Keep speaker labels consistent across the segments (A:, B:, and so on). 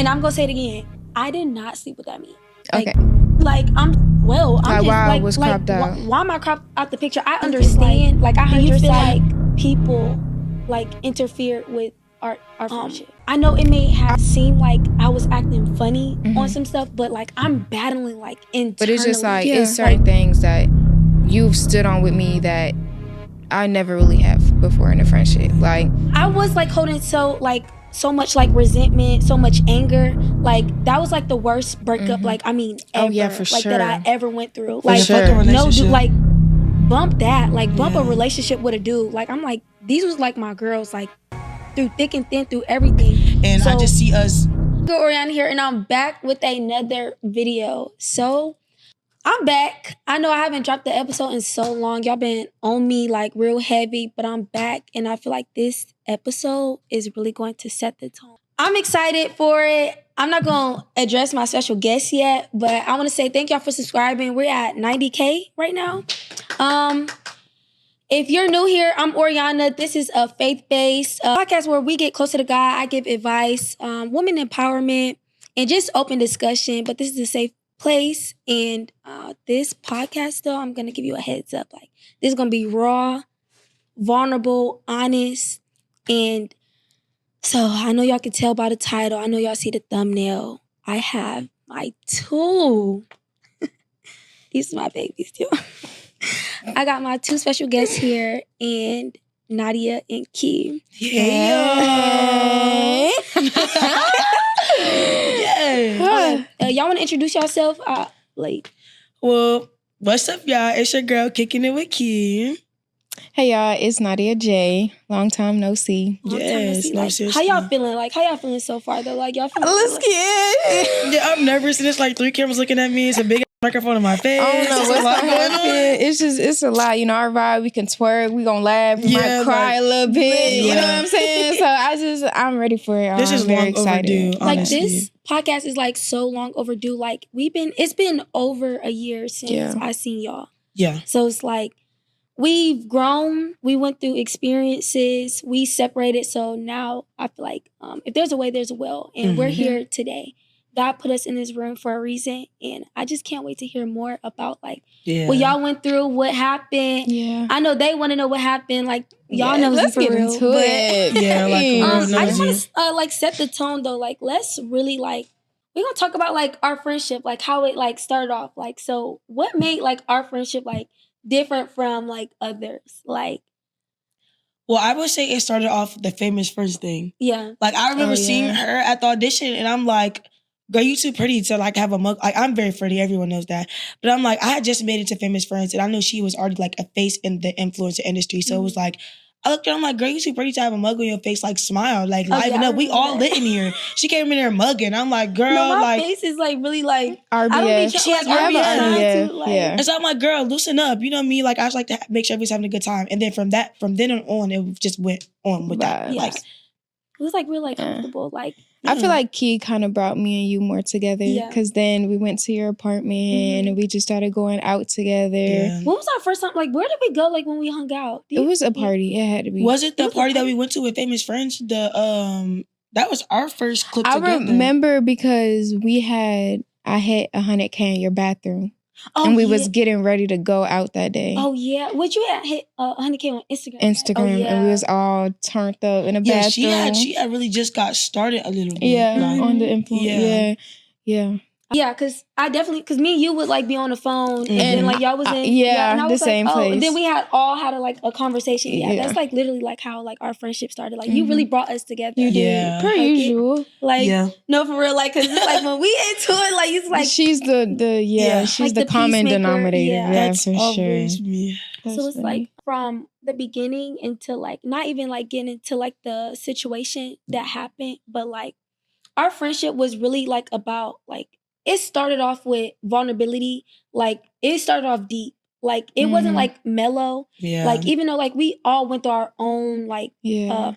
A: And I'm gonna say it again. I did not sleep with that man. Like,
B: Okay.
A: Like I'm just
B: why
A: like,
B: was cropped out?
A: Why am I cropped out the picture? I understand. Like I heard you feel like people like interfered with our friendship. I know it may have seemed like I was acting funny on some stuff, but like I'm battling like internally.
B: But it's just like it's certain things that you've stood on with me that I never really have before in a friendship. Like
A: I was like holding so much like resentment, so much anger. Like that was like the worst breakup. Like I mean, ever.
B: Oh yeah, for
A: like
B: sure.
A: that I ever went through.
B: For
A: Like
B: sure.
A: no dude, like bump that. Like bump a relationship with a dude. Like I'm like these was like my girls. Like through thick and thin, through everything.
C: And so, I just see us.
A: Oriana here, and I'm back with another video. So I'm back. I know I haven't dropped the episode in so long. Y'all been on me like real heavy, but I'm back, and I feel like this episode is really going to set the tone. I'm excited for it. I'm not going to address my special guest yet, but I want to say thank y'all for subscribing. We're at 90K right now. If you're new here, I'm Oriana. This is a faith-based podcast where we get closer to God. I give advice, women empowerment, and just open discussion. But this is a safe place. And this podcast, though, I'm going to give you a heads up. Like, this is going to be raw, vulnerable, honest. And so I know y'all can tell by the title. I know y'all see the thumbnail. I have my two. These are my babies, too. I got my two special guests here, and Nadia and Key.
C: Hey.
A: Yeah. Y'all want to introduce yourself?
C: Well, what's up, y'all? It's your girl Kicking It with Key.
B: Hey y'all, it's Nadia J. Long time no see.
C: Yes, no, seriously.
A: How y'all feeling? Like, how y'all feeling so far though? Like, y'all feeling?
B: Let's get.
C: Yeah, I'm nervous, and it's like 3 cameras looking at me. It's a big microphone in my face.
B: I don't know what's going on. It's a lot. You know, our vibe, we can twerk, we gonna laugh, we might cry a little bit. You know what I'm saying? So I'm ready for it.
C: This is
B: very
C: long
B: excited.
C: overdue,
A: like
C: honestly.
A: this podcast is like so long overdue. Like it's been over a year since I seen y'all.
C: Yeah.
A: So it's like we've grown. We went through experiences. We separated. So now I feel like if there's a way, there's a will, and we're here today. God put us in this room for a reason, and I just can't wait to hear more about like what y'all went through, what happened.
B: Yeah,
A: I know they want to know what happened. Like y'all know,
B: let's get into it.
C: Yeah, like
A: I just want to like set the tone though. Like let's really like we're gonna talk about like our friendship, like how it like started off. Like so, what made like our friendship like different from like others? Like.
C: Well, I would say it started off the famous friends thing.
A: Yeah.
C: Like I remember seeing her at the audition, and I'm like, girl, you too pretty to like have a mug. Like I'm very pretty, everyone knows that. But I'm like, I had just made it to Famous Friends, and I knew she was already like a face in the influencer industry. So it was like, I looked at her, I'm like, girl, you too pretty to have a mug on your face. Like smile, like liven up. We all lit in here. She came in there mugging. I'm like, girl,
A: no, my
C: like
A: face is like really like
B: RBF.
A: I don't be
C: she has
A: RBF.
C: RBF. And so I'm like, girl, loosen up. You know me. Like I just like to make sure everybody's having a good time. And then from then on, it just went on with that.
A: Yeah.
C: Like
A: it was like real like comfortable. Like
B: I feel like Key kind of brought me and you more together because then we went to your apartment and we just started going out together.
C: Yeah.
A: What was our first time? Like, where did we go? Like when we hung out?
B: It was a party. It had to be.
C: Was it the party that we went to with Famous Friends? That was our first clip together.
B: I remember because I hit 100K in your bathroom. And we was getting ready to go out that day.
A: Oh, yeah. What you had hit 100K on Instagram?
B: Instagram. And we was all turned up in a bathroom.
C: Yeah, she had really just got started a little bit.
B: Yeah, on the influence. Yeah.
A: Yeah, because me and you would like be on the phone and then like y'all was in and I was
B: the same place.
A: And then we had like a conversation. Yeah, that's like literally like how like our friendship started. Like you really brought us together.
B: You did. Per usual.
A: No, for real. Like, cause it's like when we into it, like it's like
B: she's she's
A: like
B: the common denominator. Yeah,
C: that's
B: for
C: always
B: sure.
C: Me.
A: So it's like from the beginning into like not even like getting into like the situation that happened, but like our friendship was really like about like. It started off with vulnerability. Like, it started off deep. Like, it wasn't, like, mellow.
C: Yeah.
A: Like, even though, like, we all went through our own, like,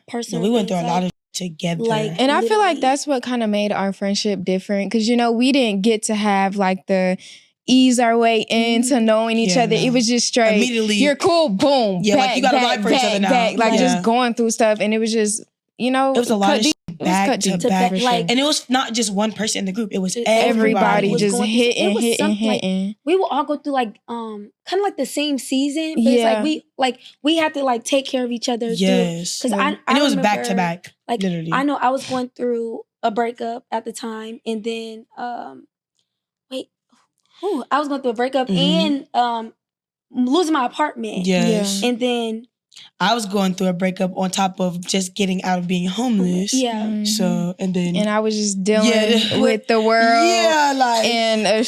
A: personal
C: we went through
A: things,
C: a lot of together.
A: Like,
B: and I feel like that's what kind of made our friendship different. Because, you know, we didn't get to have, like, the ease our way into knowing each other. No. It was just straight. Immediately. You're cool, boom.
C: Yeah, back, like, you got to ride for each other now.
B: Like, just going through stuff. And it was just, you know.
C: It was a lot of shit back to back.
B: Like,
C: and it was not just one person in the group. It was
B: everybody
C: was
B: just hitting.
A: Like, we would all go through like kind of like the same season, but it's like we had to like take care of each other.
C: Yes,
A: because
C: and it was back to back.
A: Like
C: literally.
A: I know I was going through a breakup at the time, and then I was going through a breakup and losing my apartment.
C: Yes,
A: and then
C: I was going through a breakup on top of just getting out of being homeless.
A: Yeah.
C: So, and
B: I was just dealing with the world.
C: Yeah, like.
B: And a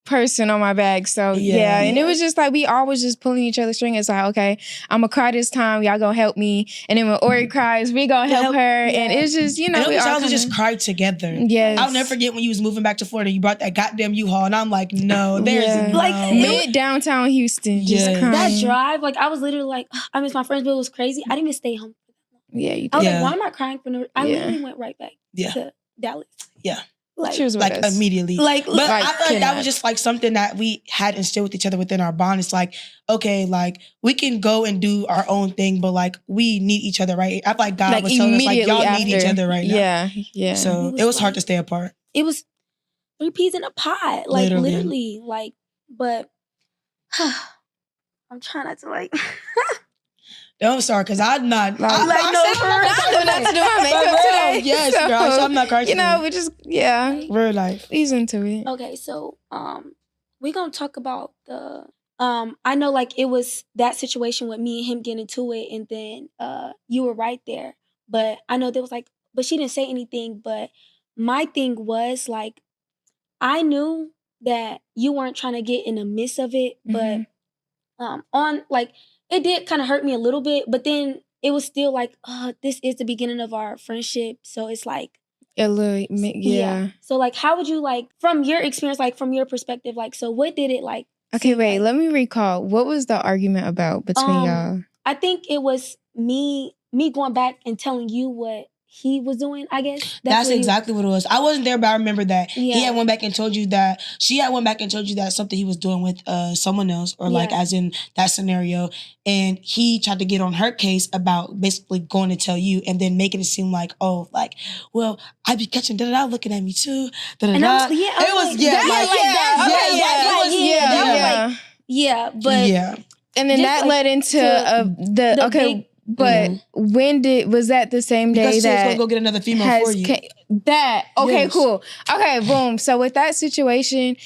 B: person on my back. So, and it was just like, we always just pulling each other's string. It's like, okay, I'm going to cry this time. Y'all going to help me. And then when Ori cries, we going to help her. And it's just, you know.
C: And we all just cried together.
B: Yes.
C: I'll never forget when you was moving back to Florida, you brought that goddamn U-Haul. And I'm like, no, there's no.
A: Like,
B: mid-downtown Houston. Just crying.
A: That drive, like, I was literally like, I miss my friends, but it was crazy. I didn't even stay home.
B: Yeah, you did.
A: I was like, why am I crying for no? I literally went right back to Dallas.
C: Yeah.
A: Like
C: immediately.
A: But
C: I feel like that was just like something that we had instilled with each other within our bond. It's like, okay, like we can go and do our own thing, but like we need each other, right? I feel like God was telling us like y'all need each other right now.
B: Yeah.
C: So it was hard to stay apart.
A: It was 3 peas in a pot. Like literally. Like, but I'm trying not to like
C: I'm sorry, because I'm not.
B: I'm not to do my makeup today.
C: Yes, so, girl. So I'm not crushing.
B: You know, we just
C: real life.
B: Ease into it.
A: Okay, so we're gonna talk about the I know like it was that situation with me and him getting into it, and then you were right there. But I know there was like, but she didn't say anything. But my thing was like, I knew that you weren't trying to get in the midst of it, but on like. It did kind of hurt me a little bit, but then it was still like, this is the beginning of our friendship. So it's like...
B: A little, yeah.
A: So like, how would you like, from your experience, like from your perspective, like, so what did it like...
B: Okay, wait, let me recall. What was the argument about between y'all?
A: I think it was me going back and telling you what he was doing, I guess.
C: That's exactly what it was. I wasn't there, but I remember that he had went back and told you that she had went back and told you that something he was doing with someone else, or like as in that scenario, and he tried to get on her case about basically going to tell you and then making it seem like, oh, like, well, I be catching da-da-da looking at me too. Da-da-da.
A: And I was
B: and then that led into But when was that the same day
C: because
B: that
C: she was gonna go get another female for you?
B: Cool. Okay, boom. So with that situation,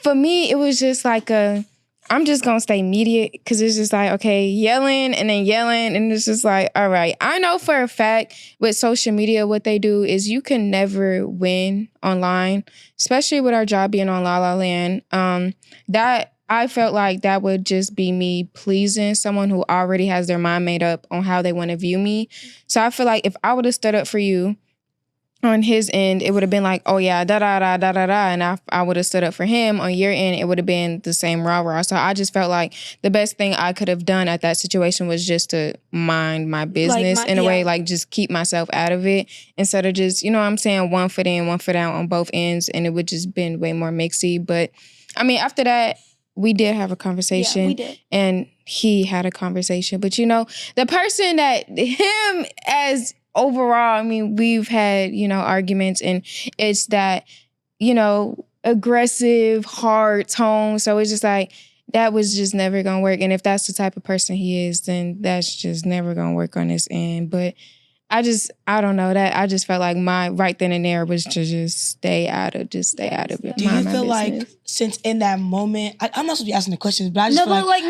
B: for me, it was just like I'm just gonna stay immediate because it's just like, okay, yelling and it's just like, all right. I know for a fact with social media, what they do is you can never win online, especially with our job being on La La Land. That I felt like that would just be me pleasing someone who already has their mind made up on how they want to view me. So I feel like if I would have stood up for you on his end, it would have been like, oh yeah, da-da-da-da-da-da. And I would have stood up for him. On your end, it would have been the same rah-rah. So I just felt like the best thing I could have done at that situation was just to mind my business in a way, like just keep myself out of it instead of just, you know what I'm saying, one foot in, one foot out on both ends. And it would just been way more mixy. But I mean, after that, we did have a conversation.
A: Yeah, we did.
B: And he had a conversation. But you know, the person that him as overall, I mean, we've had, you know, arguments, and it's that, you know, aggressive, hard tone. So it's just like, that was just never gonna work. And if that's the type of person he is, then that's just never gonna work on this end. But I don't know, that I just felt like my right then and there was to just stay out of it.
C: Do you feel like since in that moment, I'm not supposed to be asking the questions, but I just feel like,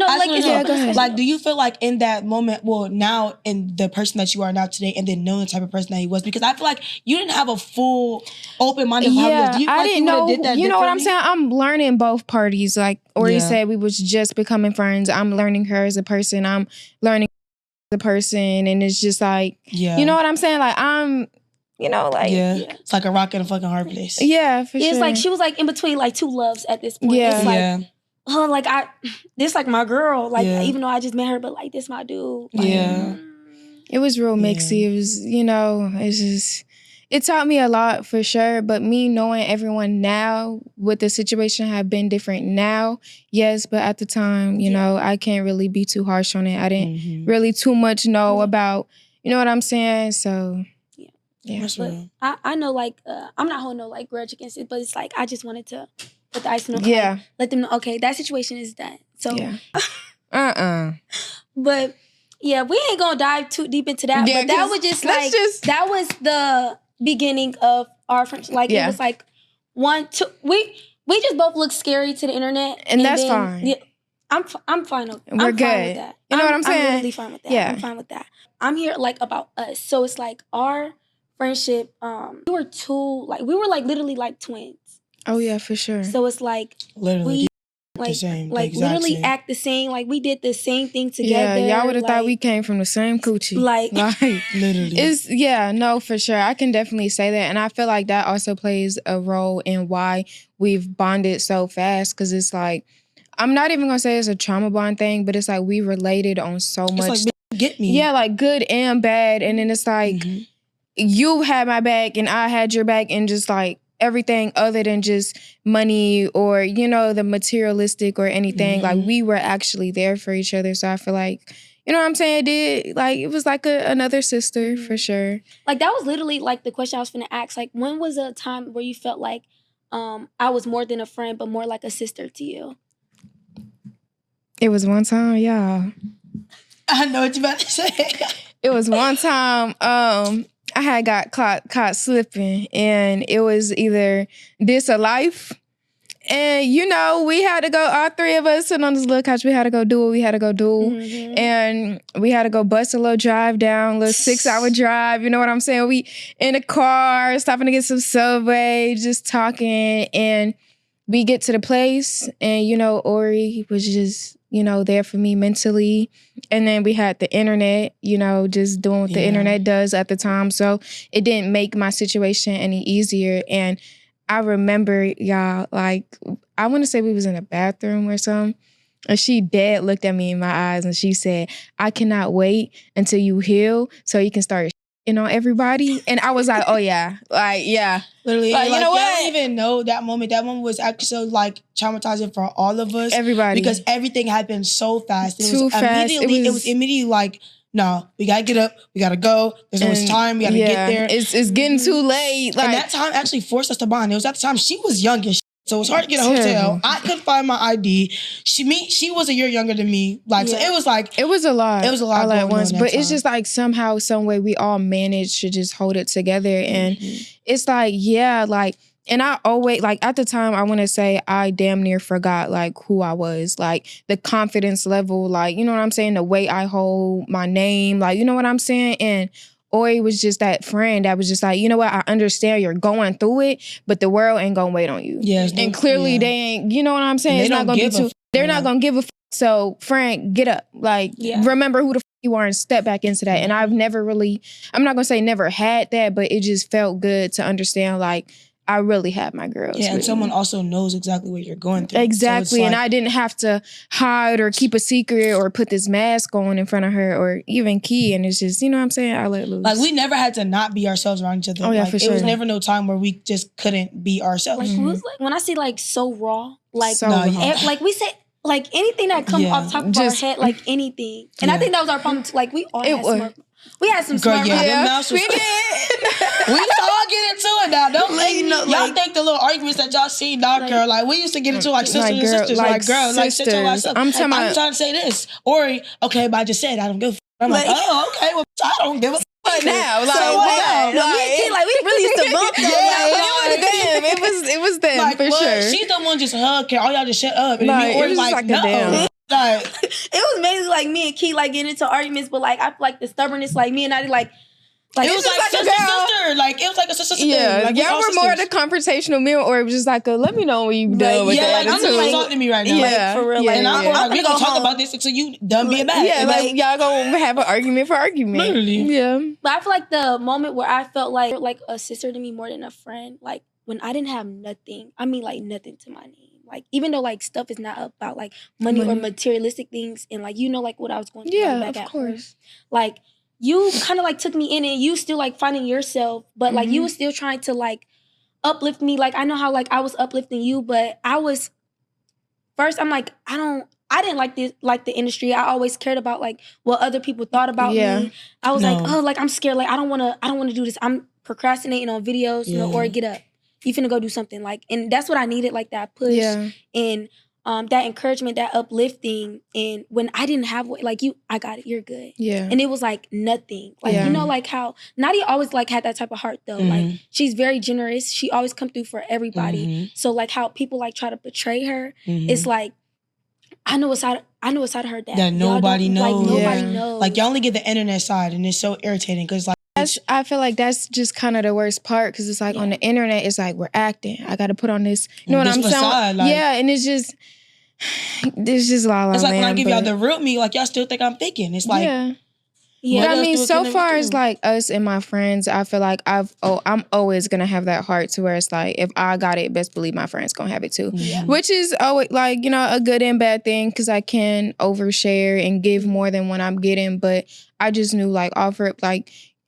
C: like, do you feel like in that moment, well, now in the person that you are now today, and then knowing the type of person that he was, because I feel like you didn't have a full open mind of how he was. Do you feel
B: I didn't know.
C: Did that
B: you know what I'm saying? I'm learning both parties. Like Ori said, we was just becoming friends. I'm learning her as a person. I'm learning the person, and it's just like, you know what I'm saying? Like I'm, you know, like
C: it's like a rock in a fucking hard place.
B: Yeah, for sure.
A: It's like she was like in between like two loves at this point. It's like, like this like my girl. Like even though I just met her, but like this my dude. Like,
B: it was real mixy. It was, you know, it's just, it taught me a lot for sure. But me knowing everyone now, with the situation have been different now, yes. But at the time, you know, I can't really be too harsh on it. I didn't really too much know about, you know what I'm saying? So Yeah.
C: That's
A: But
C: real.
A: I know, like, I'm not holding no, like, grudge against it, but it's like, I just wanted to put the icing on,
B: Yeah.
A: like, let them know, okay, that situation is done. So,
B: yeah.
A: but yeah, we ain't gonna dive too deep into that,
B: Yeah,
A: but that
B: 'cause
A: was just
B: let's
A: like,
B: just-
A: that was the beginning of our friendship. Like, it was like, 1, 2, we just both look scary to the internet.
B: And that's fine.
A: Yeah, I'm fine.
B: We're
A: I'm fine
B: good.
A: with that.
B: You know what I'm saying?
A: I'm literally fine with that.
B: Yeah.
A: I'm fine with that. I'm here, like, about us. So it's like our friendship, we were like literally like twins.
B: Oh yeah, for sure.
A: So it's like
C: Literally.
A: like
C: the same.
A: like
C: the exact
A: literally
C: same.
A: act the same. Like we did the same thing together.
B: Yeah, y'all would have thought
A: like,
B: we came from the same coochie.
A: Like
C: Literally.
B: It's no, for sure. I can definitely say that. And I feel like that also plays a role in why we've bonded so fast. Cause it's like, I'm not even gonna say it's a trauma bond thing, but it's like we related on so much.
C: It's like, get me.
B: Yeah, like good and bad. And then it's like you had my back and I had your back, and just like everything other than just money or, you know, the materialistic or anything. Like we were actually there for each other. So I feel like, you know what I'm saying? It was like another sister for sure.
A: Like that was literally like the question I was finna ask. Like, when was a time where you felt like I was more than a friend, but more like a sister to you?
B: It was one time, y'all.
C: I know what you're about to say.
B: It was one time I had got caught slipping, and it was either this or life. And, you know, we had to go, all three of us sitting on this little couch, we had to go do what we had to go do.
A: Mm-hmm.
B: And we had to go bust a little drive down, a little 6-hour drive, you know what I'm saying? We in the car, stopping to get some Subway, just talking. And we get to the place, and, you know, Ori was just, you know, there for me mentally. And then we had the internet, you know, just doing what the internet does at the time. So it didn't make my situation any easier. And I remember, y'all, like, I want to say we was in a bathroom or something. And she dead looked at me in my eyes and she said, I cannot wait until you heal so you can start shitting on everybody. And I was like, oh yeah, like, yeah.
C: Literally,
B: like, you know what?
C: I don't even know that moment. That moment was actually so like traumatizing for all of us.
B: Everybody.
C: Because everything happened so fast.
B: Too fast.
C: It was immediately like, no, we gotta get up, we gotta go. There's no much time, we gotta get there.
B: It's getting too late. Like,
C: and that time actually forced us to bond. It was at the time she was young and so it was hard to get a hotel. I couldn't find my ID. She was a year younger than me. Like, so it was like...
B: It was a lot.
C: It was a lot
B: all at once. But
C: time.
B: it's just like somehow, some way we all managed to just hold it together. And it's like, yeah, like... And I always, like, at the time, I want to say I damn near forgot, like, who I was. Like, the confidence level, like, you know what I'm saying? The way I hold my name, like, you know what I'm saying? And Ori was just that friend that was just like, you know what? I understand you're going through it, but the world ain't going to wait on you.
C: Yes,
B: and clearly they ain't, you know what I'm saying? It's not going to be too... They're not going to give a f***. So, friend, get up. Like, remember who the f*** you are and step back into that. And I've never really... I'm not going to say never had that, but it just felt good to understand, like, I really had my girls.
C: Yeah, and someone also knows exactly what you're going through.
B: Exactly.
C: So
B: and I didn't have to hide or keep a secret or put this mask on in front of her or even Key. And it's just, you know what I'm saying? I let loose.
C: Like, we never had to not be ourselves around each other.
B: Oh, yeah,
C: like,
B: for sure.
C: It was never no time where we just couldn't be ourselves.
A: Like, it was like, when I see like so raw, like,
B: So raw.
A: like we said, like anything that comes off top of our head, like anything. And I think that was our problem too. Like, we all had smart. We had some smart.
C: Girl, we did. We used to all get into it now. Don't think, y'all think the little arguments that y'all see now, girl. Like, we used to get into like sisters and sisters. Like, girl, like, shit to myself.
B: I'm trying
C: to say this. Or, okay, but I just said I don't give a f. I'm like, oh, okay, well, I don't give a f.
B: But now, like,
A: so
B: wow.
A: Like, we really used to bump them.
B: It was them,
C: like,
B: for sure.
C: She's the one just hug her. All y'all just shut up. And
B: like,
C: me,
B: it was
C: like,
B: a
C: no.
B: damn.
C: Like,
A: it was mainly like me and Key like getting into arguments, but like I feel like the stubbornness, like me and I like
C: it was like sister. Like, it was like a sister thing. Like,
B: y'all were more the confrontational mirror, or it was just like let me know when you done with that.
C: I'm just talking to me right now.
B: Yeah,
C: like, for real.
B: Yeah,
C: and I'm like, we gonna talk about this until you done being bad.
B: Yeah, like y'all gonna have an argument for argument.
C: Literally.
B: Yeah.
A: But I feel like the moment where I felt like a sister to me more than a friend, like when I didn't have nothing. I mean, like nothing to my name. Like, even though like stuff is not about like money or materialistic things, and like, you know, like what I was going through back at home. Like, you kind of like took me in, and you still like finding yourself, but like you was still trying to like uplift me. Like, I know how like I was uplifting you, but I was first. I'm like, I didn't like this, like the industry. I always cared about like what other people thought about me. I was like, oh, like I'm scared. Like I don't want to do this. I'm procrastinating on videos, no, or get up. You finna go do something. Like, and that's what I needed, like that push and that encouragement, that uplifting. And when I didn't have, like, I got it, you're good.
B: Yeah.
A: And it was like nothing. Like, you know, like how Nadia always like had that type of heart though. Like, she's very generous. She always come through for everybody. So like how people like try to betray her, it's like, I know it's out of her that
C: nobody knows.
A: Like, nobody knows.
C: Like, y'all only get the internet side, and it's so irritating because, like,
B: I feel like that's just kind of the worst part because it's like on the internet, it's like we're acting. I got to put on this, you know what I'm saying? Like, and it's just la la.
C: It's like
B: land,
C: when I give y'all the real me, like y'all still think I'm thinking. It's like,
B: but I mean, so far as like us and my friends, I feel like I'm always gonna have that heart to where it's like if I got it, best believe my friends gonna have it too. Which is always like, you know, a good and bad thing because I can overshare and give more than what I'm getting. But I just knew like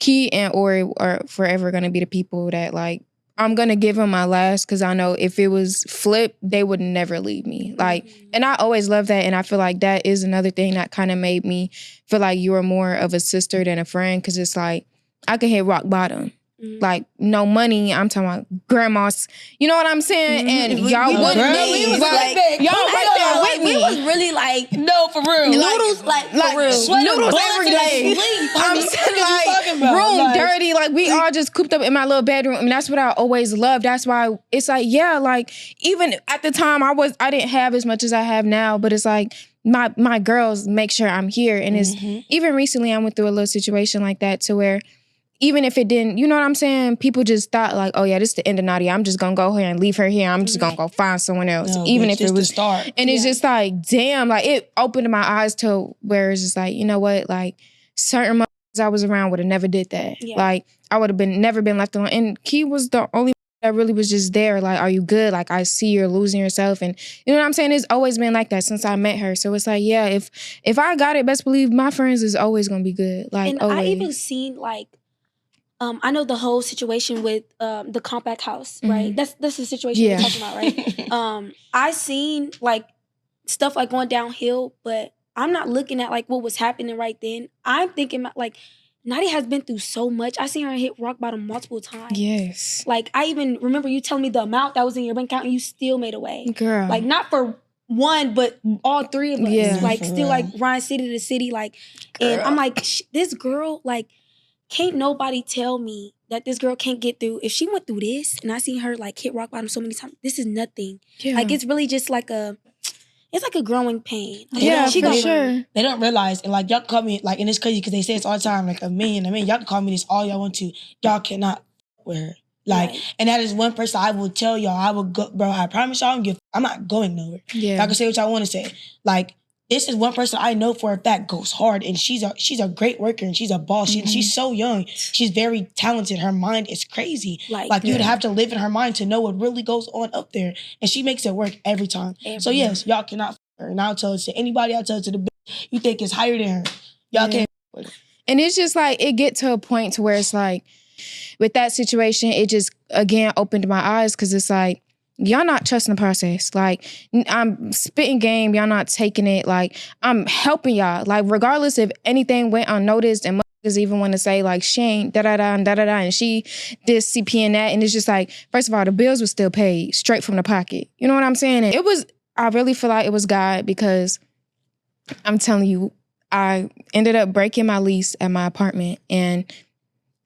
B: Key and Ori are forever gonna be the people that like I'm gonna give them my last because I know if it was flipped, they would never leave me. Like, and I always love that, and I feel like that is another thing that kind of made me feel like you are more of a sister than a friend because it's like I could hit rock bottom. Like, no money, I'm talking about grandma's, you know what I'm saying? And y'all wouldn't
C: we was like,
B: y'all right there with me.
A: We was really like,
C: no, for real.
A: Noodles, like for real.
B: Noodles every day. I'm saying like, room dirty, like we all just cooped up in my little bedroom. And that's what I always loved. That's why it's like, like even at the time I didn't have as much as I have now, but it's like, my girls make sure I'm here. And it's even recently I went through a little situation like that to where even if it didn't, you know what I'm saying? People just thought like, oh yeah, this is the end of Nadia. I'm just gonna go here and leave her here. I'm just gonna go find someone else.
C: No,
B: even if it was
C: the start.
B: And it's just like, damn, like it opened my eyes to where it's just like, you know what? Like certain motherfuckers I was around would have never did that. Like I would have never been left alone. And Key was the only that really was just there. Like, are you good? Like I see you're losing yourself. And you know what I'm saying? It's always been like that since I met her. So it's like, yeah, if I got it, best believe my friends is always gonna be good. Like,
A: and
B: always.
A: I even seen like, I know the whole situation with the compact house, right? That's the situation we're talking about, right? I seen like stuff like going downhill, but I'm not looking at like what was happening right then. I'm thinking about like Nadia has been through so much. I seen her hit rock bottom multiple times.
B: Yes.
A: Like I even remember you telling me the amount that was in your bank account and you still made a way.
B: Girl.
A: Like not for one, but all three of us.
B: Yeah.
A: Like still like Ryan city to city. Like, and I'm like, this girl, like, can't nobody tell me that this girl can't get through. If she went through this and I seen her like hit rock bottom so many times, this is nothing. Yeah. Like it's really just like it's like a growing pain.
B: Yeah, for sure.
C: They don't realize, and like y'all call me, like, and it's crazy because they say it's all the time, like a million, y'all can call me this all y'all want to. Y'all cannot with her. Like, and that is one person I will tell y'all, I will go, bro, I promise y'all I'm not going nowhere. Yeah. Y'all can say what y'all want to say. Like, this is one person I know for a fact goes hard, and she's a great worker, and she's a boss. She's so young. She's very talented. Her mind is crazy. Like you'd have to live in her mind to know what really goes on up there, and she makes it work every time. So yes, y'all cannot f her, and I'll tell it to anybody. I'll tell it to the bitch you think is higher than her. Y'all can't f with her.
B: And it's just like it get to a point to where it's like with that situation, it just again opened my eyes because it's like, y'all not trusting the process. Like, I'm spitting game, y'all not taking it. Like, I'm helping y'all. Like, regardless if anything went unnoticed and motherfuckers even want to say, like, she ain't da-da-da and da-da-da and she did CP and that. And it's just like, first of all, the bills were still paid straight from the pocket. You know what I'm saying? And I really feel like it was God because I'm telling you, I ended up breaking my lease at my apartment and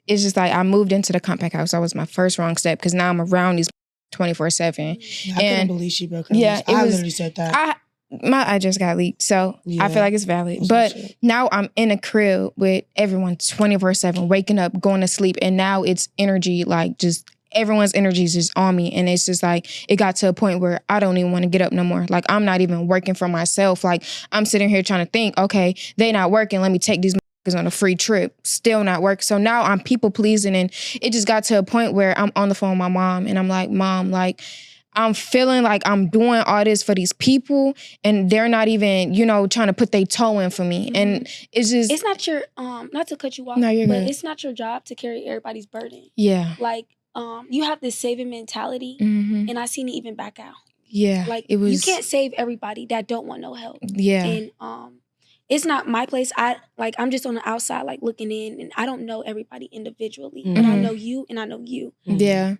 B: it's just like I moved into the compact house. That was my first wrong step because now I'm around these 24/7.
C: I couldn't believe she broke her
B: lease.
C: I literally said that.
B: I just got leaked, so I feel like it's valid. But now I'm in a crib with everyone 24/7, waking up, going to sleep, and now it's energy, like just everyone's energy is just on me, and it's just like it got to a point where I don't even want to get up no more. Like I'm not even working for myself. Like I'm sitting here trying to think, okay, they not working, let me take these on a free trip, still not work. So now I'm people pleasing, and it just got to a point where I'm on the phone with my mom, and I'm like, Mom, like I'm feeling like I'm doing all this for these people, and they're not even, trying to put their toe in for me. And it's just,
A: it's not your not to cut you off,
B: no, you're
A: but
B: good.
A: It's not your job to carry everybody's burden.
B: Yeah,
A: like you have this saving mentality, and I seen it even back out.
B: Yeah,
A: like
B: it was.
A: You can't save everybody that don't want no help.
B: Yeah,
A: and it's not my place. I'm just on the outside, like looking in, and I don't know everybody individually, but I know you and I know you.
B: Yeah.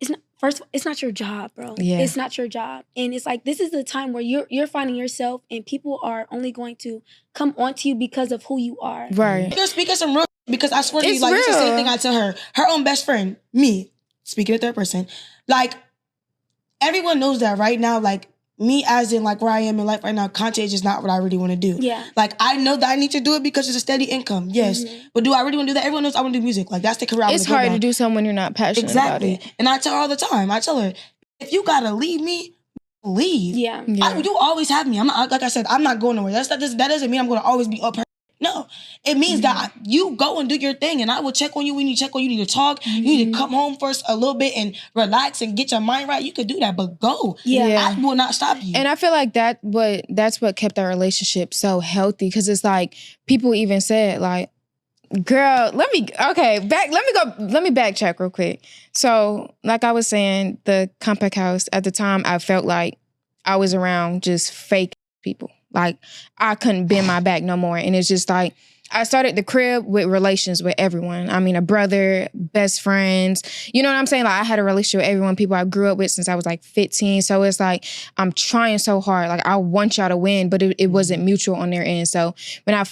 A: It's not, first of all, it's not your job, bro.
B: Yeah.
A: It's not your job. And it's like, this is the time where you're finding yourself, and people are only going to come onto you because of who you are.
B: Right.
C: You're speaking some real, because I swear to you,
B: It's
C: like, it's the
B: real.
C: same thing I tell her. Her own best friend, me, speaking in third person, like, everyone knows that right now, like, me as in like where I am in life right now, content is just not what I really want to do.
A: Yeah.
C: Like, I know that I need to do it because it's a steady income. Yes. But do I really want to do that? Everyone knows I want to do music. Like, that's the career I
B: It's hard to do something when you're not passionate about it.
C: And I tell her all the time. I tell her, if you gotta leave me, leave.
A: Yeah.
C: You always have me. I'm not, like I said, I'm not going nowhere. That doesn't mean I'm going to always be up her. No, it means that you go and do your thing, and I will check on you when you check on you. You need to talk. You need to come home first a little bit and relax and get your mind right. You can do that, but go.
A: Yeah.
C: I will not stop you.
B: And I feel like that's what kept our relationship so healthy, because it's like people even said like, girl, let me backtrack real quick. So like I was saying, the compact house at the time, I felt like I was around just fake people. Like, I couldn't bend my back no more. And it's just like, I started the crib with relations with everyone. I mean, a brother, best friends. You know what I'm saying? Like, I had a relationship with everyone, people I grew up with since I was like 15. So it's like, I'm trying so hard. Like, I want y'all to win, but it wasn't mutual on their end. So when my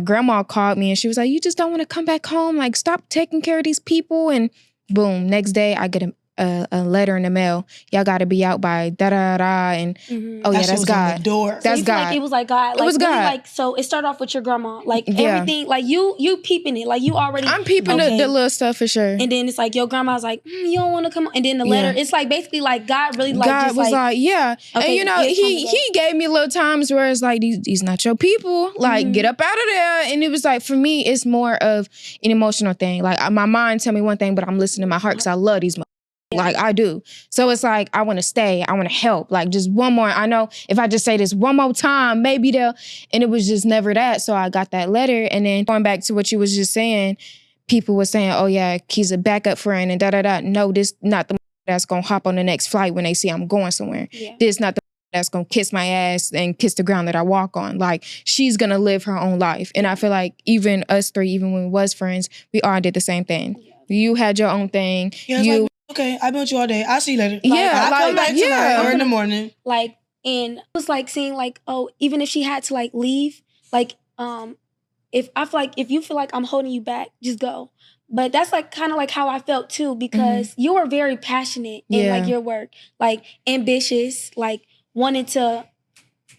B: grandma called me and she was like, you just don't want to come back home? Like, stop taking care of these people. And boom, next day I get a letter in the mail. Y'all got to be out by da-da-da. And that's God.
C: On the door.
A: So
B: That's God.
A: like it was like God. Like,
B: it was
A: really,
B: God.
A: like, so it started off with your grandma. Like, everything, like you peeping it. Like, you already.
B: I'm peeping the little stuff for sure.
A: And then it's like, your grandma's like, you don't want to come on. And then the letter, it's like basically like God really like
B: God
A: just
B: was like, yeah.
A: okay,
B: and you know,
A: it's time to go.
B: he gave me little times where it's like, these not your people. Like, get up out of there. And it was like, for me, it's more of an emotional thing. Like, my mind tell me one thing, but I'm listening to my heart because I love these like, I do. So it's like, I want to stay. I want to help. Like, just one more. I know if I just say this one more time, maybe they'll... And it was just never that. So I got that letter. And then going back to what you was just saying, people were saying, oh, yeah, he's a backup friend and da-da-da. No, this not the that's going to hop on the next flight when they see I'm going somewhere. Yeah. This not the that's going to kiss my ass and kiss the ground that I walk on. Like, she's going to live her own life. And I feel like even us three, even when we was friends, we all did the same thing. Yeah. You had your own thing.
C: Yeah, okay, I've been with you all day. I'll see you later. I'll come back tonight or in the morning.
A: Like, and it was like seeing like, oh, even if she had to like leave, like, if I feel like, if you feel like I'm holding you back, just go. But that's like kind of like how I felt too, because you were very passionate in like your work, like ambitious, like wanted to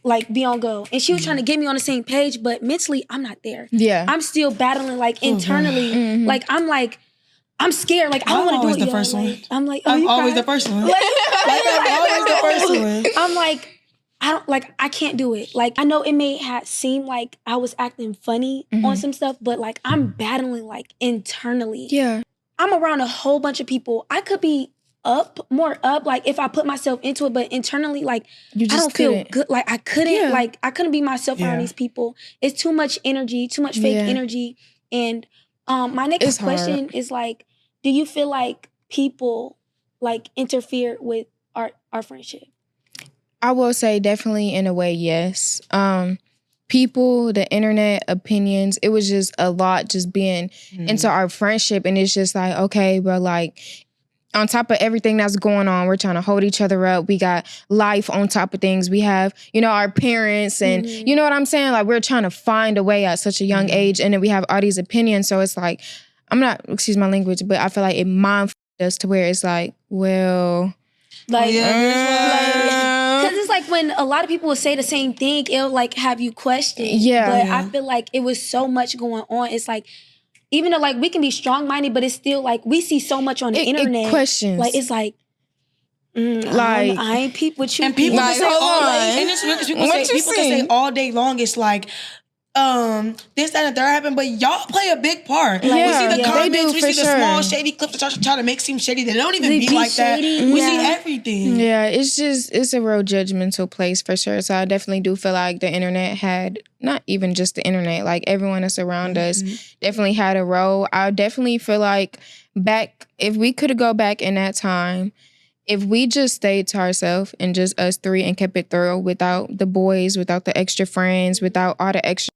A: like be on go. And she was trying to get me on the same page, but mentally I'm not there. Yeah. I'm still battling like internally. Like, I'm scared. Like, I don't want to do it.
C: The first one.
A: I'm like,
C: I'm always the first one. I'm always the first one.
A: I'm like, I can't do it. Like, I know it may seem like I was acting funny on some stuff, but like, I'm battling like internally. Yeah. I'm around a whole bunch of people. I could be more up, like if I put myself into it, but internally, like, I don't feel good. Like, I couldn't be myself around these people. It's too much energy, too much fake energy. And my next question is like, do you feel like people like interfere with our friendship?
B: I will say definitely in a way, yes. People, the internet, opinions, it was just a lot just being into our friendship. And it's just like, okay, bro, like, on top of everything that's going on, we're trying to hold each other up. We got life on top of things. We have, you know, our parents and you know what I'm saying? Like, we're trying to find a way at such a young age. And then we have all these opinions. So it's like, I'm not, excuse my language, but I feel like it mind us to where it's like, well...
A: Like, because it's like when a lot of people will say the same thing, it'll like have you question. But I feel like it was so much going on. It's like, even though like we can be strong-minded, but it's still like we see so much on the internet. It questions. Like, it's like, like, I ain't peep with you.
C: And people like, can say all day, and it's weird because people can say all day long, it's like, this, that, and the third happened, but y'all play a big part. Like, we see the comments, we see the small shady clips that y'all try to make seem shady. They don't even be like shady. That. We see everything.
B: Yeah, it's a real judgmental place for sure. So I definitely do feel like the internet had, not even just the internet, like everyone that's around us definitely had a role. I definitely feel like if we could go back in that time, if we just stayed to ourselves and just us three and kept it thorough without the boys, without the extra friends, without all the extra,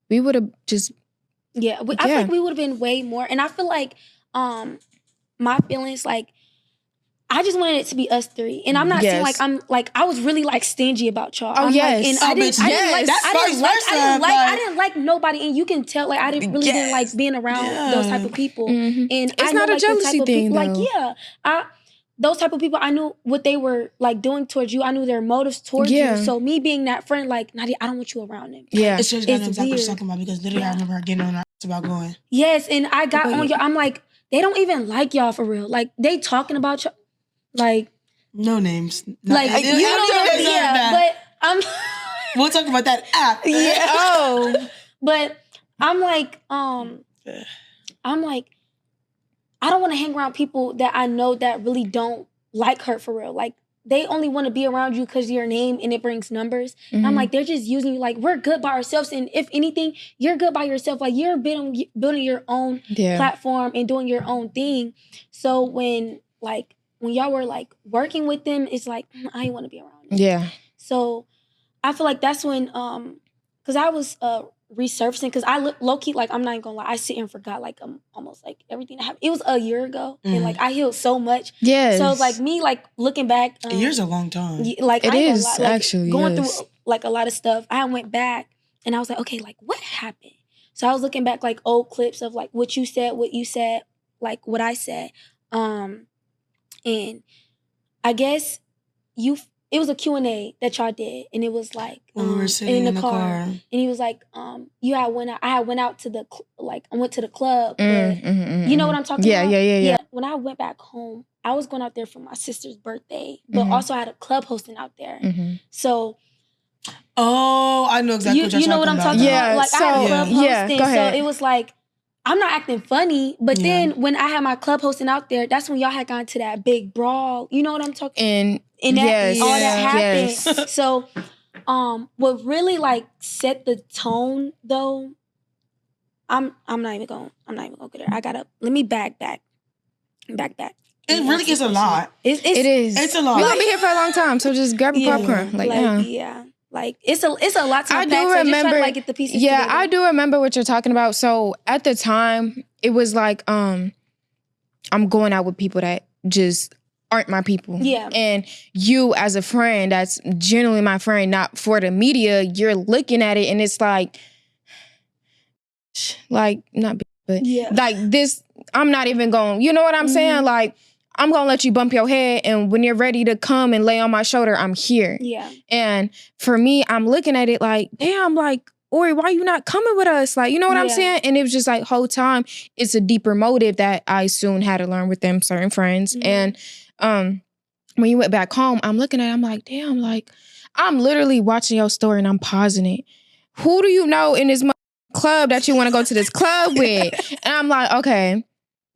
B: we would have just...
A: Yeah, I feel like we would have been way more. And I feel like my feelings, like, I just wanted it to be us three. And I'm not saying like I was really like stingy about y'all.
B: Oh, yes.
A: And I didn't like nobody. And you can tell like I didn't like being around those type of people.
B: Mm-hmm.
A: And
B: it's not a jealousy thing, though.
A: Those type of people, I knew what they were like doing towards you. I knew their motives towards you. So me being that friend, like, Nadia, I don't want you around them.
B: Yeah.
C: It's just exactly what you're talking about, because literally I remember her getting on our ass about going.
A: Yes, and I got on y'all. I'm like, they don't even like y'all for real. Like, they talking about y'all. Like,
C: no names.
A: Like, you know, but
C: we'll talk about that app.
A: Yeah. But I'm like, I don't want to hang around people that I know that really don't like her for real. Like, they only want to be around you because of your name and it brings numbers. Mm-hmm. And I'm like, they're just using you. Like, we're good by ourselves. And if anything, you're good by yourself. Like, you're building your own platform and doing your own thing. So when y'all were like working with them, it's like, I ain't want to be around them.
B: Yeah.
A: So I feel like that's when, because I was resurfacing, because I low-key, like, I'm not even gonna lie, I sit and forgot like almost like everything that happened. It was a year ago, and like I healed so much.
B: Yes.
A: So like me, like looking back,
C: a year's a long time.
A: Like
B: it is
A: like,
B: actually
A: going through like a lot of stuff. I went back and I was like, okay, like what happened? So I was looking back like old clips of like what you said, like what I said, and I guess it was a Q&A that y'all did, and it was like
C: when we were sitting in the car,
A: and he was like, I went out to the I went to the club, but you know what I'm talking about? Yeah. When I went back home, I was going out there for my sister's birthday, but also I had a club hosting out there. So,
C: I know exactly what you're talking about.
A: You know what I'm talking about? Like, I had a club hosting,
B: go ahead.
A: so it was like, I'm not acting funny, but then when I had my club hosting out there, that's when y'all had gone to that big brawl. You know what I'm talking? And that all that happened. So, what really like set the tone though, I'm not even gonna get there. Let me back. It
C: really is a lot.
B: It is.
C: It's a lot.
B: We're gonna be here for a long time, so just grab a popcorn.
A: Like it's a lot to unpack.
B: I do remember.
A: So just try to, like, get the pieces together.
B: I do remember what you're talking about. So at the time, it was like I'm going out with people that just aren't my people. Yeah. And you as a friend, that's generally my friend, not for the media, you're looking at it and it's like not big, but like this, I'm not even going, you know what I'm saying? Like, I'm going to let you bump your head, and when you're ready to come and lay on my shoulder, I'm here. Yeah. And for me, I'm looking at it like, damn, like, Ori, why you not coming with us? Like, you know what I'm saying? And it was just like, whole time, it's a deeper motive that I soon had to learn with them certain friends. And when you went back home, I'm looking at it, I'm like, damn, like, I'm literally watching your story and I'm pausing it. Who do you know in this club that you want to go to this club with? And I'm like, okay.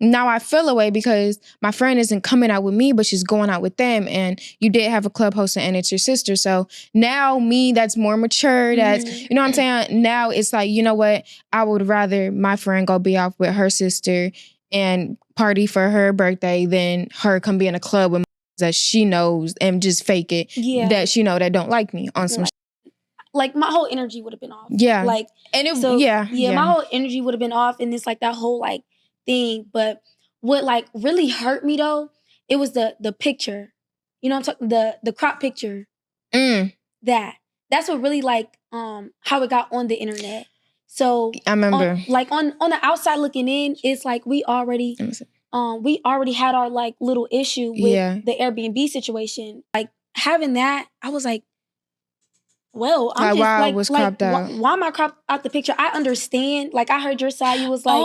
B: Now I feel away because my friend isn't coming out with me, but she's going out with them. And you did have a club hosting and it's your sister. So now me, that's more mature. That's, you know what I'm saying? Now it's like, you know what? I would rather my friend go be off with her sister and party for her birthday than her come be in a club with that she knows and just fake it. Yeah. That she know that don't like me on some
A: like my whole energy would have been off.
B: Yeah.
A: Like, and it, so, my whole energy would have been off. And it's like that whole like thing. But what like really hurt me though, it was the picture. You know what I'm talking, the crop picture. That's what really like how it got on the internet. So
B: I remember
A: on the outside looking in, it's like we already had our like little issue with the Airbnb situation. Like having that, I was like, well, I'm why am I cropped out the picture? I understand. Like I heard your side. You was like,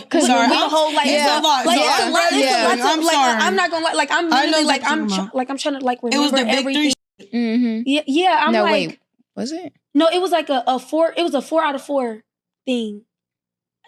C: because
A: sorry, the whole like it's a lot. Like it's a lot.
C: I'm sorry.
A: I'm not gonna like. I'm literally like I'm trying to like remember everything. Yeah. I'm like,
B: wait, was it?
A: No, it was like a 4. It was a 4 out of 4 thing.